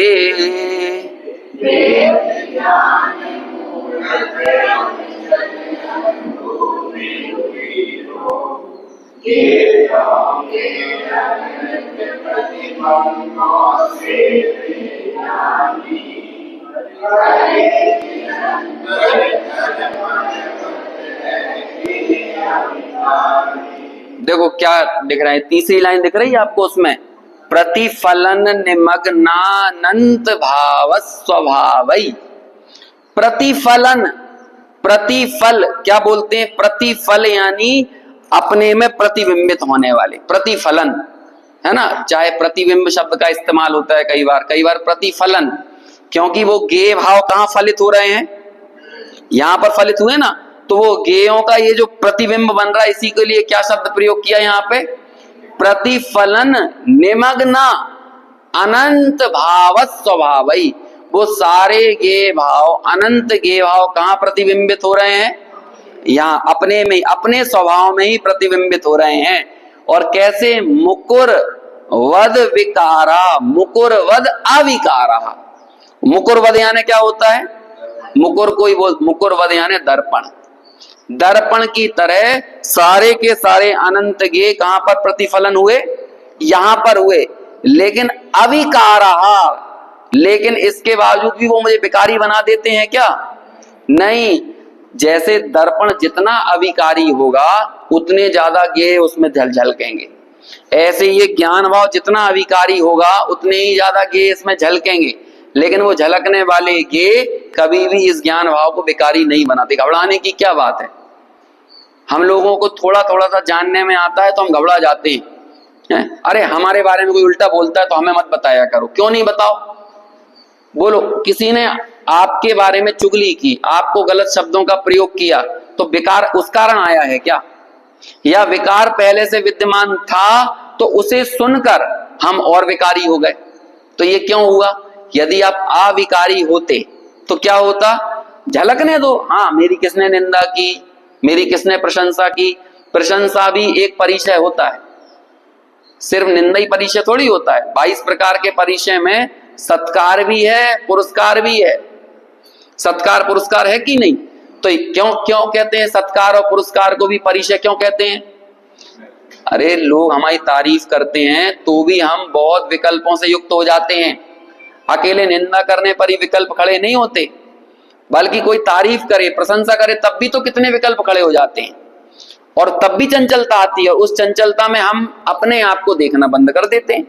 देखो क्या दिख रहा है, तीसरी लाइन दिख रही है आपको उसमें, प्रतिफलन निमग्नानंत भाव स्वभावई। प्रतिफलन, प्रतिफल क्या बोलते हैं, प्रतिफल यानी अपने में प्रतिबिंबित होने वाले, प्रतिफलन है ना। चाहे प्रतिबिंब शब्द का इस्तेमाल होता है कई बार प्रतिफलन, क्योंकि वो गेय भाव कहाँ फलित हो रहे हैं, यहां पर फलित हुए ना, तो वो गेयों का ये जो प्रतिबिंब बन रहा है इसी के लिए क्या शब्द प्रयोग किया यहाँ पे, प्रतिफलन निमग्ना अनंत भाव स्वभावई। वो सारे गेय भाव, अनंत गेय भाव कहाँ प्रतिबिंबित हो रहे हैं, यहाँ अपने में, अपने स्वभाव में ही प्रतिबिंबित हो रहे हैं। और कैसे, मुकुर वद विकारा, मुकुर वद अविकारा। मुकुर वद यानी क्या होता है, मुकुर कोई बोल, मुकुर वद यानी दर्पण, दर्पण की तरह सारे के सारे अनंत गेय कहां पर प्रतिफलन हुए, यहां पर हुए। लेकिन अविकारा, लेकिन इसके बावजूद भी वो मुझे विकारी बना देते हैं क्या, नहीं। जैसे दर्पण जितना अविकारी होगा उतने ज्यादा गेय उसमें झलकेंगे, ऐसे ये ज्ञान भाव जितना अविकारी होगा उतने ही ज्यादा गेय इसमें झलकेंगे। लेकिन वो झलकने वाले गेय कभी भी इस ज्ञान भाव को विकारी नहीं बनाते। घबराने की क्या बात है, हम लोगों को थोड़ा थोड़ा सा जानने में आता है तो हम घबरा जाते हैं। अरे हमारे बारे में कोई उल्टा बोलता है तो हमें मत बताया करो, क्यों नहीं बताओ, बोलो। किसी ने आपके बारे में चुगली की, आपको गलत शब्दों का प्रयोग किया, तो विकार उस कारण आया है क्या, या विकार पहले से विद्यमान था तो उसे सुनकर हम और विकारी हो गए, तो ये क्यों हुआ। यदि आप अविकारी होते तो क्या होता, झलकने दो, हाँ मेरी किसने निंदा की, मेरी किसने प्रशंसा की। प्रशंसा भी एक परिचय होता है, सिर्फ निंदा ही परिचय थोड़ी होता है। 22 प्रकार के परिचय में सत्कार भी है, पुरस्कार भी है। सत्कार पुरस्कार है कि नहीं, तो क्यों कहते हैं सत्कार और पुरस्कार को भी परिचय क्यों कहते हैं। अरे लोग हमारी तारीफ करते हैं तो भी हम बहुत विकल्पों से युक्त हो जाते हैं। अकेले निंदा करने पर ही विकल्प खड़े नहीं होते, बल्कि कोई तारीफ करे, प्रशंसा करे, तब भी तो कितने विकल्प खड़े हो जाते हैं, और तब भी चंचलता आती है। उस चंचलता में हम अपने आप को देखना बंद कर देते हैं।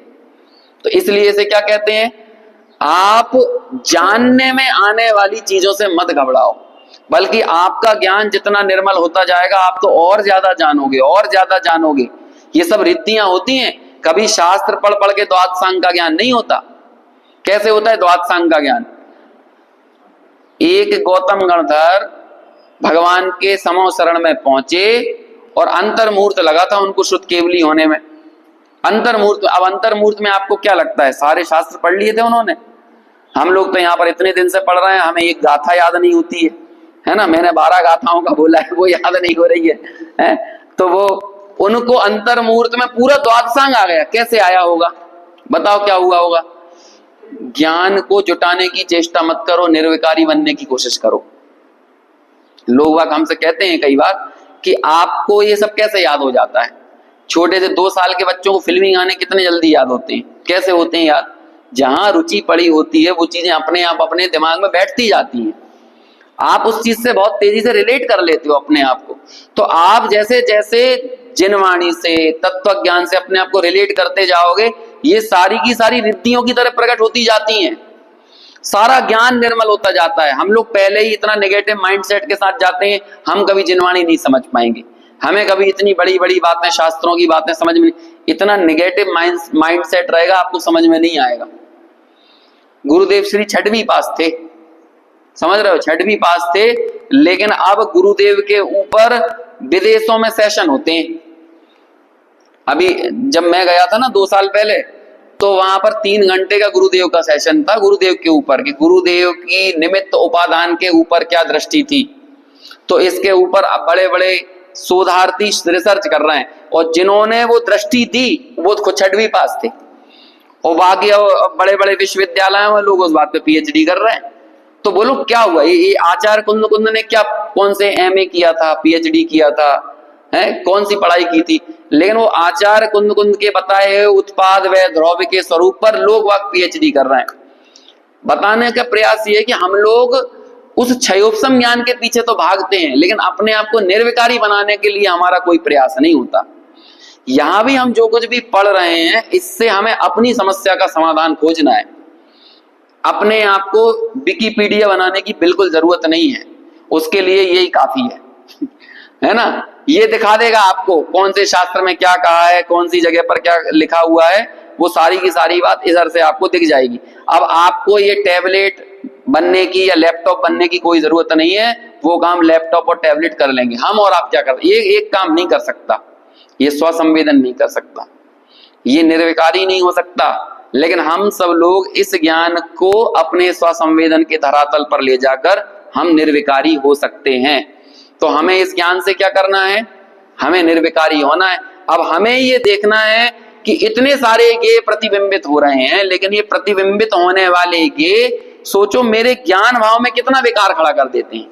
तो इसलिए इसे क्या कहते हैं, आप जानने में आने वाली चीजों से मत घबराओ। बल्कि आपका ज्ञान जितना निर्मल होता जाएगा आप तो और ज्यादा जानोगे, और ज्यादा जानोगे। ये सब रिद्धियां होती हैं। कभी शास्त्र पढ़ पढ़ के द्वादशांग का ज्ञान नहीं होता। कैसे होता है द्वादशांग का ज्ञान? एक गौतम गणधर भगवान के समो शरण में पहुंचे और अंतर्मुहूर्त लगा था उनको शुद्ध केवली होने में। अंतर्मुहूर्त, अब अंतर्मुहूर्त में आपको क्या लगता है? सारे शास्त्र पढ़ लिए थे उन्होंने। हम लोग तो यहाँ पर इतने दिन से पढ़ रहे हैं, हमें एक गाथा याद नहीं होती है ना। मैंने 12 गाथाओं का बोला है, वो याद नहीं हो रही है? तो वो उनको अंतर्मुहूर्त में पूरा द्वादशांग आ गया। कैसे आया होगा? बताओ क्या हुआ होगा? ज्ञान को जुटाने की चेष्टा मत करो, निर्विकारी बनने की कोशिश करो। लोग वाक हमसे कहते हैं कई बार कि आपको ये सब कैसे याद हो जाता है? छोटे से 2 साल के बच्चों को फिल्मी गाने कितने जल्दी याद होते हैं? कैसे होते हैं याद? जहां रुचि पड़ी होती है वो चीजें अपने आप अपने दिमाग में बैठती जाती हैं। आप उस चीज से बहुत तेजी से रिलेट कर लेते हो अपने आप को। तो आप जैसे जैसे जिनवाणी से, तत्व ज्ञान से अपने आप को रिलेट करते जाओगे, ये सारी की सारी रिद्धियों की तरह प्रकट होती जाती हैं। सारा ज्ञान निर्मल होता जाता है। हम लोग पहले ही इतना नेगेटिव माइंडसेट के साथ जाते हैं, हम कभी जिनवाणी नहीं समझ पाएंगे। हमें कभी इतनी बड़ी बड़ी बातें, शास्त्रों की बातें समझ में, इतना नेगेटिव माइंडसेट रहेगा, आपको समझ में नहीं आएगा। गुरुदेव श्री 6वीं पास थे, समझ रहे हो? 6वीं पास थे, लेकिन अब गुरुदेव के ऊपर विदेशों में सेशन होते हैं। अभी जब मैं गया था ना 2 साल पहले, तो वहां पर 3 घंटे का गुरुदेव का सेशन था, गुरुदेव के ऊपर कि गुरुदेव की निमित्त उपादान के ऊपर क्या दृष्टि थी। तो इसके ऊपर अब बड़े बड़े शोधार्थी रिसर्च कर रहे हैं, और जिन्होंने वो दृष्टि दी वो खुद 6वीं पास थे, और बाकी बड़े बड़े विश्वविद्यालयों में लोग उस बात पे पीएचडी कर रहे हैं। तो बोलो क्या हुआ? ये आचार्य कुंद कुंद ने क्या, कौन से एमए किया था, पीएचडी किया था, है कौन सी पढ़ाई की थी? लेकिन वो आचार्य कुंद कुंद के बताए उत्पाद व द्रव्य के स्वरूप पर लोग वक्त पीएचडी कर रहे हैं। बताने का प्रयास ये है कि हम लोग उस क्षयोपशम ज्ञान के पीछे तो भागते हैं, लेकिन अपने आप को निर्विकारी बनाने के लिए हमारा कोई प्रयास नहीं होता। यहां भी हम जो कुछ भी पढ़ रहे हैं, इससे हमें अपनी समस्या का समाधान खोजना है। अपने आप को विकिपीडिया बनाने की बिल्कुल जरूरत नहीं है, उसके लिए यही काफी है ना। ये दिखा देगा आपको कौन से शास्त्र में क्या कहा है, कौन सी जगह पर क्या लिखा हुआ है, वो सारी की सारी बात इधर से आपको दिख जाएगी। अब आपको ये टैबलेट बनने की या लैपटॉप बनने की कोई जरूरत नहीं है, वो काम लैपटॉप और टैबलेट कर लेंगे। हम और आप क्या कर, ये एक काम नहीं कर सकता, ये स्वसंवेदन नहीं कर सकता, ये निर्विकारी नहीं हो सकता। लेकिन हम सब लोग इस ज्ञान को अपने स्वसंवेदन के धरातल पर ले जाकर हम निर्विकारी हो सकते हैं। तो हमें इस ज्ञान से क्या करना है? हमें निर्विकारी होना है। अब हमें ये देखना है कि इतने सारे गे प्रतिबिंबित हो रहे हैं, लेकिन ये प्रतिबिंबित होने वाले गे सोचो मेरे ज्ञान भाव में कितना विकार खड़ा कर देते हैं।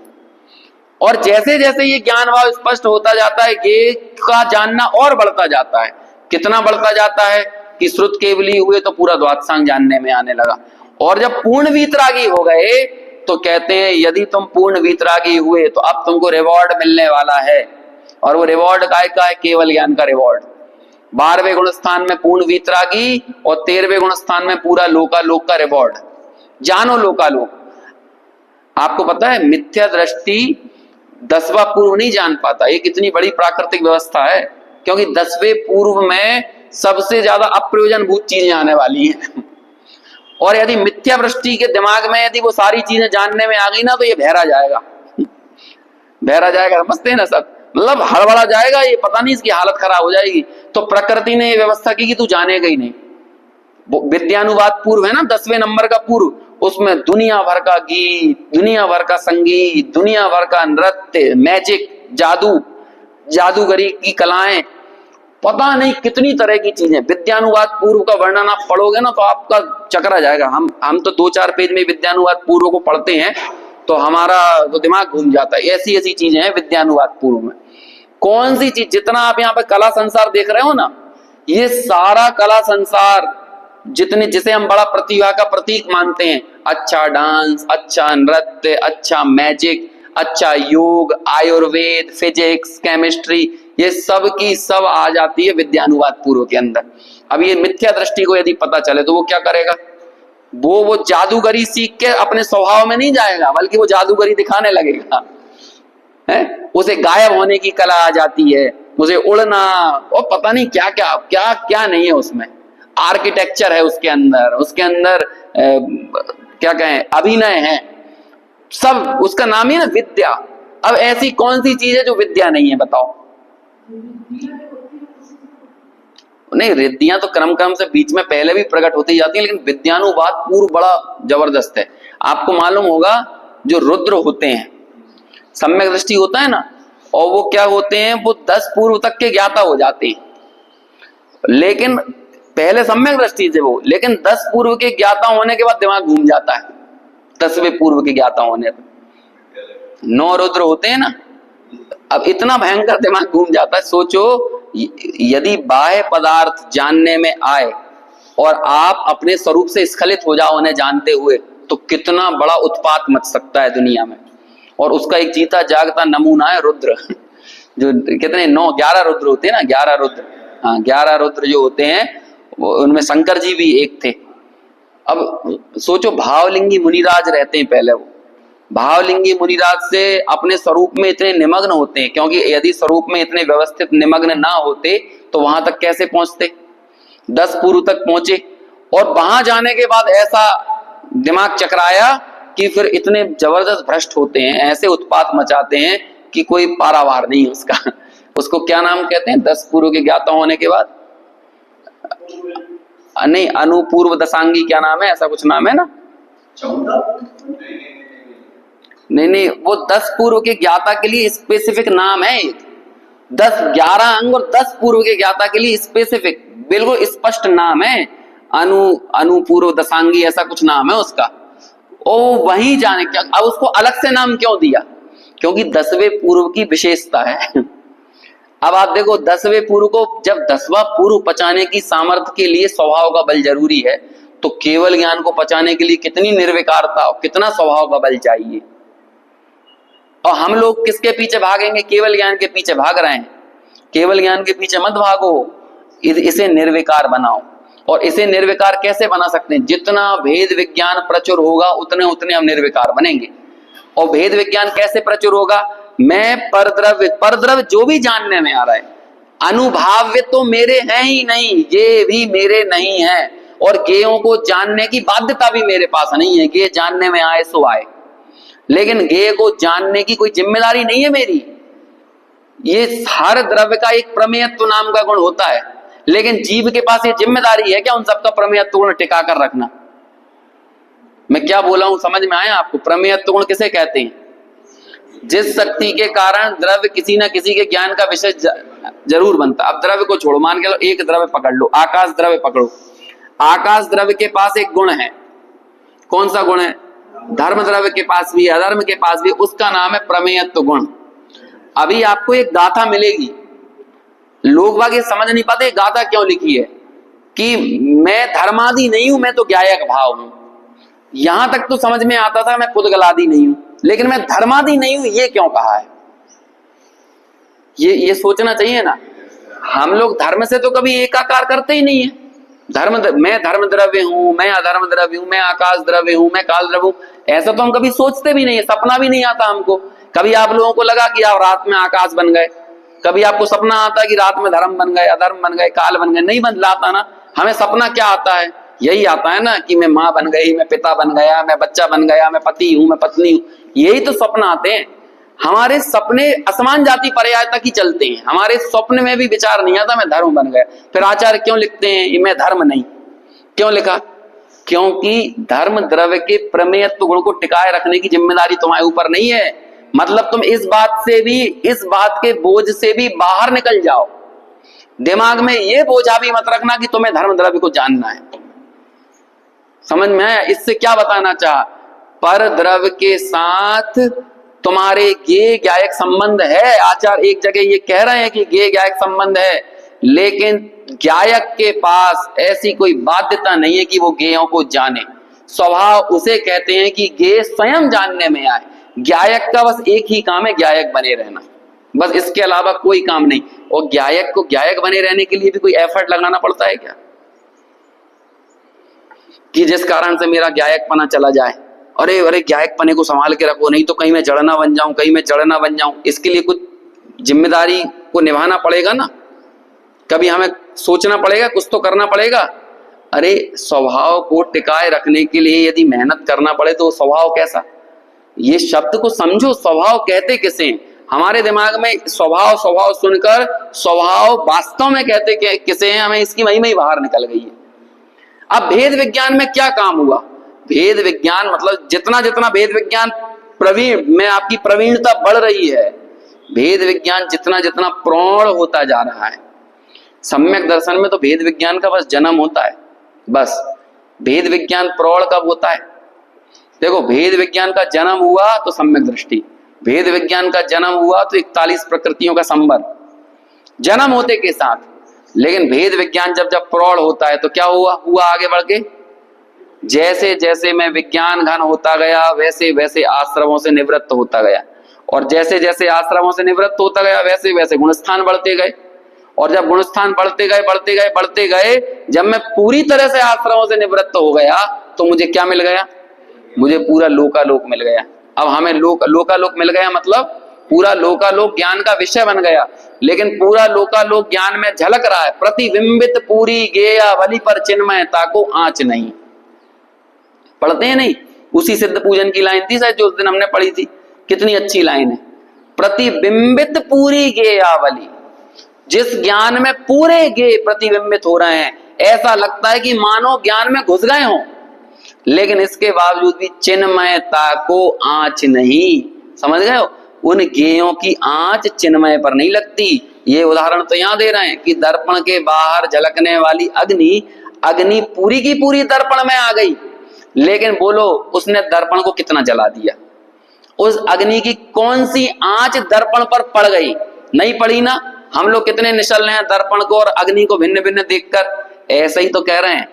और जैसे जैसे ये ज्ञान भाव स्पष्ट होता जाता है, गे का जानना और बढ़ता जाता है। कितना बढ़ता जाता है कि श्रुत केवली हुए तो पूरा द्वादशांग जानने में आने लगा। और जब पूर्ण वीतरागी हो गए तो कहते हैं यदि तुम पूर्ण वीतरागी हुए तो अब तुमको रिवॉर्ड मिलने वाला है। और वो रिवॉर्ड काय का है? केवल ज्ञान का रिवॉर्ड। 12वें गुण स्थान में पूर्ण वीतरागी और 13वें गुण स्थान में पूरा लोकालोक का रिवॉर्ड। जानो लोकालोक। आपको पता है मिथ्या दृष्टि 10वां पूर्व नहीं जान पाता। ये कितनी बड़ी प्राकृतिक व्यवस्था है, क्योंकि 10वें पूर्व में सबसे ज्यादा अप्रयोजनभूत चीजें आने वाली हैं। और यदि मिथ्या दृष्टि के दिमाग में यदि वो सारी चीजें जानने में आ गई ना, तो ये बहरा जाएगा, बहरा जाएगा। समझते हैं ना सब, मतलब हड़बड़ा जाएगा, ये पता नहीं इसकी हालत खराब हो जाएगी। तो प्रकृति ने ये व्यवस्था की कि तू जानेगा ही नहीं। विद्यानुवाद पूर्व है ना, 10वें नंबर का पूर्व, उसमें दुनिया भर का गीत, दुनिया भर का संगीत, दुनिया भर का नृत्य, मैजिक, जादू, जादूगरी की कलाएं, पता नहीं कितनी तरह की चीजें। विद्यानुवाद पूर्व का वर्णन आप पढ़ोगे ना तो आपका चकरा जाएगा। हम तो 2-4 पेज में विद्यानुवाद पूर्व को पढ़ते हैं तो हमारा तो दिमाग घूम जाता है। ऐसी ऐसी चीजें हैं विद्यानुवाद पूर्व में। कौन सी चीज, जितना आप यहाँ पे कला संसार देख रहे हो ना, ये सारा कला संसार जितने, जिसे हम बड़ा प्रतिभा का प्रतीक मानते हैं, अच्छा डांस, अच्छा नृत्य, अच्छा मैजिक, अच्छा योग, आयुर्वेद, फिजिक्स, केमिस्ट्री, ये सब की सब आ जाती है विद्यानुवाद पूर्व के अंदर। अब ये मिथ्या दृष्टि को यदि पता चले तो वो क्या करेगा? वो जादूगरी सीख के अपने स्वभाव में नहीं जाएगा, बल्कि वो जादूगरी दिखाने लगेगा, है। उसे गायब होने की कला आ जाती है, उसे उड़ना और पता नहीं क्या क्या क्या क्या नहीं है उसमें, आर्किटेक्चर है उसके अंदर क्या कहें, अभिनय है, सब उसका नाम ही ना विद्या। अब ऐसी कौन सी चीज है जो विद्या नहीं है, बताओ? नहीं, रिद्धियां तो क्रम क्रम से बीच में पहले भी प्रकट होती जाती हैं, लेकिन विद्यानुवाद पूर्व बड़ा जबरदस्त है। आपको मालूम होगा जो रुद्र होते हैं, सम्यक दृष्टि होता है ना, और वो क्या होते हैं, वो 10 पूर्व तक के ज्ञाता हो जाते हैं, लेकिन पहले सम्यक दृष्टि से वो, लेकिन 10 पूर्व के ज्ञाता होने के बाद दिमाग घूम जाता है। 10वें पूर्व के ज्ञाता होने पर 9 रुद्र होते हैं ना, अब इतना भयंकर दिमाग घूम जाता है। सोचो, यदि बाह्य पदार्थ जानने में आए और आप अपने स्वरूप से स्खलित हो जाओ उन्हें जानते हुए, तो कितना बड़ा उत्पात मच सकता है दुनिया में। और उसका एक जीता जागता नमूना है रुद्र। जो कितने 11 रुद्र होते हैं ना, 11 रुद्र, हाँ 11 रुद्र जो होते हैं, उनमें शंकर जी भी एक थे। अब सोचो, भावलिंगी मुनिराज रहते हैं पहले, वो भावलिंगी मुनिराज से अपने स्वरूप में इतने निमग्न होते हैं, क्योंकि यदि स्वरूप में इतने व्यवस्थित निमग्न ना होते तो वहां तक कैसे पहुंचते? 10 पूर्व तक पहुंचे, और वहां जाने के बाद ऐसा दिमाग चकराया कि फिर इतने जबरदस्त भ्रष्ट होते हैं, ऐसे उत्पात मचाते हैं कि कोई पारावार नहीं है उसका। उसको क्या नाम कहते हैं 10 पूर्व के ज्ञाता होने के बाद? नहीं, अनुपूर्व दशांगी, क्या नाम है, ऐसा कुछ नाम है ना? नहीं, वो 10 पूर्व के ज्ञाता के लिए स्पेसिफिक नाम है। 11 अंग और 10 पूर्व के ज्ञाता के लिए स्पेसिफिक, बिल्कुल स्पष्ट नाम है, अनुपूर्व दशांगी, ऐसा कुछ नाम है उसका। ओ वहीं जाने क्या, अब उसको अलग से नाम क्यों दिया? क्योंकि 10वें पूर्व की विशेषता है। अब आप देखो, 10वें पूर्व को, जब 10वां पूर्व पचाने की सामर्थ्य के लिए स्वभाव का बल जरूरी है, तो केवल ज्ञान को पचाने के लिए कितनी निर्विकारता और कितना स्वभाव का बल चाहिए। और हम लोग किसके पीछे भागेंगे? केवल ज्ञान के पीछे भाग रहे हैं। केवल ज्ञान के पीछे मत भागो, इसे निर्विकार बनाओ। और इसे निर्विकार कैसे बना सकते हैं? जितना भेद विज्ञान प्रचुर होगा उतने उतने हम निर्विकार बनेंगे। और भेद विज्ञान कैसे प्रचुर होगा? मैं परद्रव्य जो भी जानने में आ रहा है, अनुभाव्य तो मेरे हैं ही नहीं, ये भी मेरे नहीं है, और गेयों को जानने की बाध्यता भी मेरे पास नहीं है। गे जानने में आए सो आए, लेकिन गेय को जानने की कोई जिम्मेदारी नहीं है मेरी। ये हर द्रव्य का एक प्रमेयत्व नाम का गुण होता है, लेकिन जीव के पास ये जिम्मेदारी है क्या उन सबका प्रमेयत्व गुण टिका कर रखना? मैं क्या बोला हूं, समझ में आया आपको? प्रमेयत्व गुण किसे कहते हैं? जिस शक्ति के कारण द्रव्य किसी ना किसी के ज्ञान का विषय जरूर बनता। अब द्रव्य को छोड़ो, मान के लो एक द्रव्य पकड़ लो, आकाश द्रव्य पकड़ो। आकाश द्रव्य के पास एक गुण है, कौन सा गुण है? धर्म द्रव्य के पास भी, अधर्म के पास भी, उसका नाम है प्रमेयत्व गुण। अभी आपको एक गाथा मिलेगी, लोग बाग ये समझ नहीं पाते गाथा क्यों लिखी है, कि मैं धर्मादि नहीं हूं, मैं तो ज्ञायक भाव हूं। यहां तक तो समझ में आता था मैं पुद्गलादि नहीं हूं, लेकिन मैं धर्मादि नहीं हूं ये क्यों कहा है? ये सोचना चाहिए ना। हम लोग धर्म से तो कभी एकाकार करते ही नहीं है। मैं धर्म द्रव्य हूं, मैं अधर्म द्रव्य हूं, मैं आकाश द्रव्य हूं, मैं काल द्रव्य हूं, ऐसा तो हम कभी सोचते भी नहीं है, सपना भी नहीं आता हमको। कभी आप लोगों को लगा कि आप रात में आकाश बन गए? कभी आपको सपना आता कि रात में धर्म बन गए, अधर्म बन गए, काल बन गए? नहीं बदलाता ना। हमें सपना क्या आता है? यही आता है ना कि मैं माँ बन गई, मैं पिता बन गया, मैं बच्चा बन गया, मैं पति हूं, मैं पत्नी हूं, यही तो सपना आते हैं। हमारे सपने असमान जाति पर्याय तक ही चलते हैं, हमारे स्वप्न में भी विचार नहीं आता मैं धर्म बन गया। फिर आचार्य क्यों लिखते हैं मैं धर्म नहीं? क्यों लिखा? क्योंकि धर्म द्रव्य के प्रमेयत्व गुण को टिकाए रखने की जिम्मेदारी तुम्हारे ऊपर नहीं है। मतलब तुम इस बात के बोझ से भी बाहर निकल जाओ। दिमाग में ये बोझा भी मत रखना कि तुम्हें धर्म द्रव्य को जानना है। समझ में आया? इससे क्या बताना चाहा? पर द्रव्य के साथ तुम्हारे गे ज्ञायक संबंध है। आचार्य एक जगह ये कह रहे हैं कि गे ज्ञायक संबंध है, लेकिन ज्ञायक के पास ऐसी कोई बाध्यता नहीं है कि वो गेयों को जाने। स्वभाव उसे कहते हैं कि गे स्वयं जानने में आए। ज्ञायक का बस एक ही काम है, ज्ञायक बने रहना, बस इसके अलावा कोई काम नहीं। और ज्ञायक को ज्ञायक बने रहने के लिए भी कोई एफर्ट लगाना पड़ता है क्या? कि जिस कारण से मेरा ज्ञायकपना चला जाए। अरे अरे ज्ञायकपने को संभाल के रखो, नहीं तो कहीं मैं जड़ ना बन जाऊं, कहीं मैं जड़ ना बन जाऊं। इसके लिए कुछ जिम्मेदारी को निभाना पड़ेगा ना, कभी हमें सोचना पड़ेगा, कुछ तो करना पड़ेगा। अरे स्वभाव को टिकाए रखने के लिए यदि मेहनत करना पड़े तो स्वभाव कैसा, ये शब्द को समझो। स्वभाव कहते किसे हैं? हमारे दिमाग में स्वभाव स्वभाव सुनकर स्वभाव वास्तव में कहते किसे हैं, हमें इसकी महिमा ही बाहर निकल गई है। अब भेद विज्ञान में क्या काम हुआ? भेद विज्ञान मतलब जितना जितना भेद विज्ञान प्रवीण में आपकी प्रवीणता बढ़ रही है, भेद विज्ञान जितना जितना प्रौढ़ होता जा रहा है। सम्यक दर्शन में तो भेद विज्ञान का बस जन्म होता है, बस। भेद विज्ञान प्रौढ़ कब होता है? देखो, भेद विज्ञान का जन्म हुआ तो सम्यक दृष्टि, भेद विज्ञान का जन्म हुआ तो 41 प्रकृतियों का संबर, जन्म होते के साथ। लेकिन भेद विज्ञान जब जब प्रौढ़ होता है तो क्या हुआ आगे बढ़ के, जैसे जैसे मैं विज्ञान घन होता गया वैसे वैसे आश्रमों से निवृत्त होता गया, और जैसे जैसे आश्रमों से निवृत्त होता गया वैसे वैसे गुणस्थान बढ़ते गए, और जब गुणस्थान बढ़ते गए, जब मैं पूरी तरह से आश्रमों से निवृत्त हो गया तो मुझे क्या मिल गया? मुझे पूरा लोकालोक मिल गया। अब हमें लोकालोक मिल गया मतलब पूरा लोकालोक ज्ञान का विषय बन गया। लेकिन पूरा लोकालोक ज्ञान में झलक रहा है, प्रतिबिंबित पूरी गेयावली पर चिन्मयता को आंच नहीं। पढ़ते हैं नहीं? उसी सिद्ध पूजन की लाइन थी शायद जो उस दिन हमने पढ़ी थी, कितनी अच्छी लाइन है। प्रतिबिंबित पूरी गेयावली, जिस ज्ञान में पूरे गे प्रतिबिंबित हो रहे हैं, ऐसा लगता है कि मानो ज्ञान में घुस गए हों, लेकिन इसके बावजूद भी चिन्मयता को आंच नहीं। समझ गए हो? उन गेयों की आंच चिन्मय पर नहीं लगती। ये उदाहरण तो यहां दे रहे हैं कि दर्पण के बाहर झलकने वाली अग्नि पूरी की पूरी दर्पण में आ गई, लेकिन बोलो उसने दर्पण को कितना जला दिया? उस अग्नि की कौन सी आंच दर्पण पर पड़ गई? नहीं पड़ी ना। हम लोग कितने निश्चल हैं दर्पण को और अग्नि को भिन्न भिन्न देखकर। ऐसे ही तो कह रहे हैं,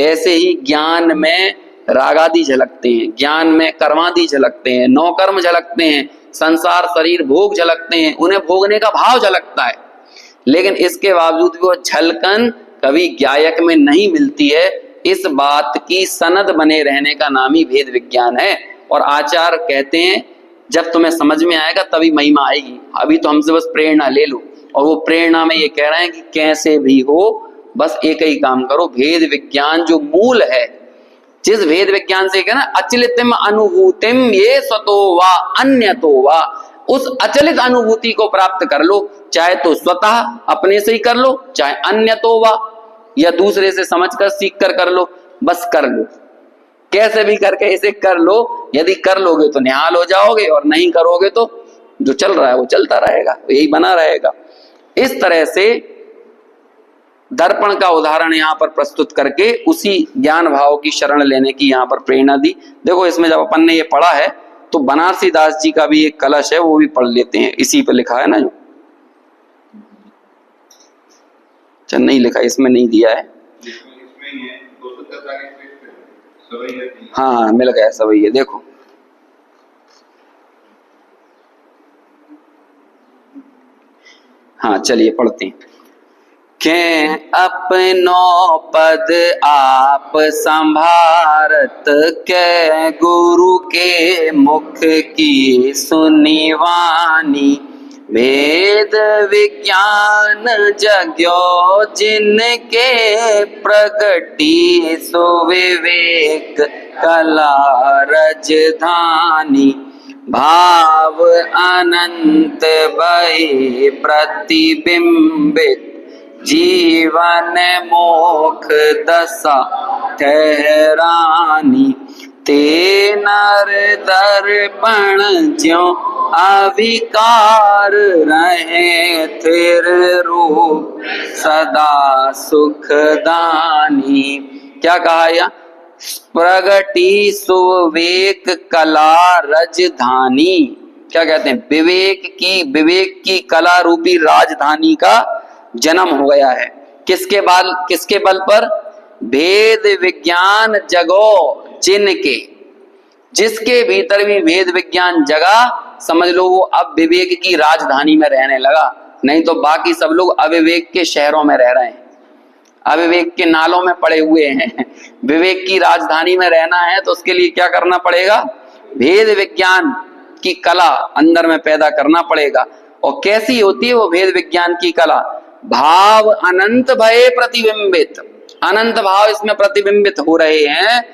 ऐसे ही ज्ञान में रागादि झलकते हैं, ज्ञान में कर्मादि झलकते हैं, नौकर्म झलकते हैं, संसार शरीर भोग झलकते हैं, उन्हें भोगने का भाव झलकता है। लेकिन इसके बावजूद भी वो झलकन कभी ज्ञायक में नहीं मिलती है। इस बात की सनद बने रहने का नाम ही भेद विज्ञान है। और आचार्य कहते हैं जब तुम्हें समझ में आएगा तभी महिमा आएगी, अभी तो हमसे बस प्रेरणा ले लो। और वो प्रेरणा में ये कह रहे हैं कि कैसे भी हो बस एक ही काम करो, भेद विज्ञान जो मूल है, जिस भेद विज्ञान से कहना अचलितम अनुभूतिम ये स्वतो वा अन्यतो वा, उस अचलित अनुभूति को प्राप्त कर लो, चाहे तो स्वतः अपने से ही कर लो, चाहे अन्यतो वा या दूसरे से समझकर सीख कर लो, बस कर लो। कैसे भी करके इसे कर लो। यदि कर लोगे तो निहाल हो जाओगे, और नहीं करोगे तो जो चल रहा है वो चलता रहेगा, यही बना रहेगा। इस तरह से दर्पण का उदाहरण यहाँ पर प्रस्तुत करके उसी ज्ञान भाव की शरण लेने की यहाँ पर प्रेरणा दी। देखो इसमें जब अपन ने ये पढ़ा है तो बनारसी दास जी का भी एक कलश है, वो भी पढ़ लेते हैं। इसी पे लिखा है ना, जो अच्छा नहीं लिखा, इसमें नहीं दिया है। हाँ मिल गया सब, ये देखो हाँ चलिए पढ़ते हैं। के अपनो पद आप संभारत, के गुरु के मुख की सुनी वाणी, भेद विज्ञान जग्यो जिनके प्रगटी सुविवेक कला रजधानी, भाव अनंत भय प्रतिबिंबित जीवन मोख दशा ठहरानी, ते नर दर्पण ज्यों अविकार रहे, थिर रूप सदा सुखदानी। क्या कहा या? प्रगति सुविवेक कला राजधानी। क्या कहते हैं? विवेक की कला रूपी राजधानी का जन्म हो गया है। किसके बल पर? भेद विज्ञान जगो जिनके, जिसके भीतर भी भेद विज्ञान जगा, समझ लो वो अब विवेक की राजधानी में रहने लगा। नहीं तो बाकी सब लोग अविवेक के शहरों में रह रहे हैं। अविवेक के नालों में पड़े हुए हैं। विवेक की राजधानी में रहना है तो उसके लिए क्या करना पड़ेगा? भेद विज्ञान की कला अंदर में पैदा करना पड़ेगा। और कैसी होती है वो भेद विज्ञान की कला? भाव अनंत भये प्रतिबिंबित, अनंत भाव इसमें प्रतिबिंबित हो रहे हैं।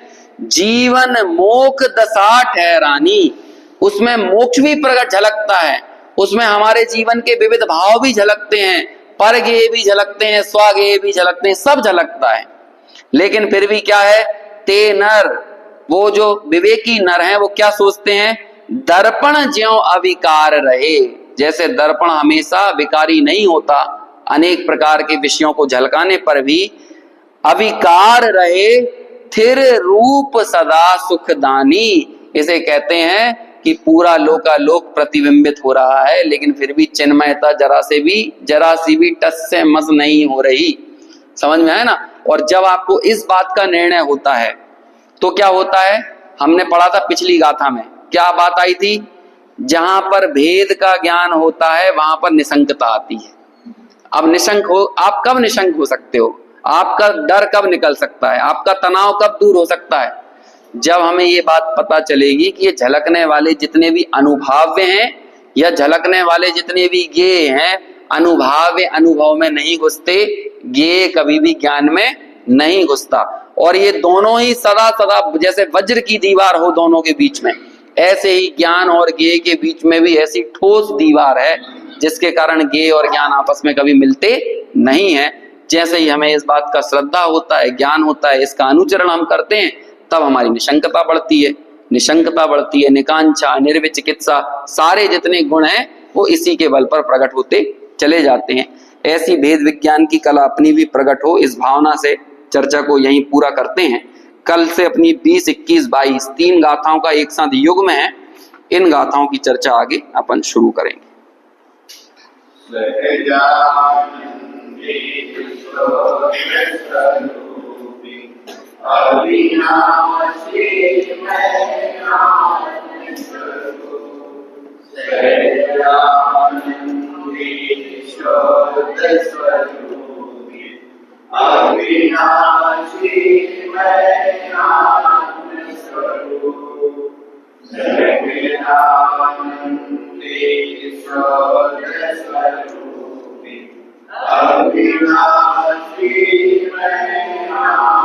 जीवन मोक्ष दशा ठहरानी, उसमें मोक्ष भी प्रकट झलकता है, उसमें हमारे जीवन के विविध भाव भी झलकते हैं, परगेय भी झलकते हैं, स्वागेय भी झलकते हैं, सब झलकता है। लेकिन फिर भी क्या है? ते नर, वो जो विवेकी नर हैं वो क्या सोचते हैं? दर्पण ज्यों अविकार रहे, जैसे दर्पण हमेशा विकारी नहीं होता, अनेक प्रकार के विषयों को झलकाने पर भी अविकार रहे, थिर रूप सदा सुखदानी। इसे कहते हैं कि पूरा लोकालोक प्रतिबिंबित हो रहा है लेकिन फिर भी चिन्मयता जरा सी भी टस से मस नहीं हो रही। समझ में आया ना? और जब आपको इस बात का निर्णय होता है तो क्या होता है? हमने पढ़ा था पिछली गाथा में, क्या बात आई थी? जहां पर भेद का ज्ञान होता है वहां पर निशंकता आती है। अब निशंक हो, आप कब निशंक हो सकते हो? आपका डर कब निकल सकता है? आपका तनाव कब दूर हो सकता है? जब हमें ये बात पता चलेगी कि ये झलकने वाले जितने भी अनुभाव्य हैं या झलकने वाले जितने भी ज्ञेय हैं, अनुभाव्य अनुभव में नहीं घुसते, ज्ञेय कभी भी ज्ञान में नहीं घुसता। और ये दोनों ही सदा सदा जैसे वज्र की दीवार हो दोनों के बीच में, ऐसे ही ज्ञान और ज्ञेय के बीच में भी ऐसी ठोस दीवार है जिसके कारण ज्ञेय और ज्ञान आपस में कभी मिलते नहीं है। जैसे ही हमें इस बात का श्रद्धा होता है, ज्ञान होता है, इसका अनुचरण हम करते हैं, तब हमारी निशंकता बढ़ती है। निशंकता बढ़ती है, निकांक्षा, निर्विचिकित्सा, सारे जितने गुण हैं वो इसी के बल पर प्रकट होते चले जाते हैं। ऐसी भेद विज्ञान की कला अपनी भी प्रकट हो, इस भावना से चर्चा को यहीं पूरा करते हैं। कल से अपनी 20, 21, 22 तीन गाथाओं का एक साथ युग्म है, इन गाथाओं की चर्चा आगे अपन शुरू करेंगे। अविनाशी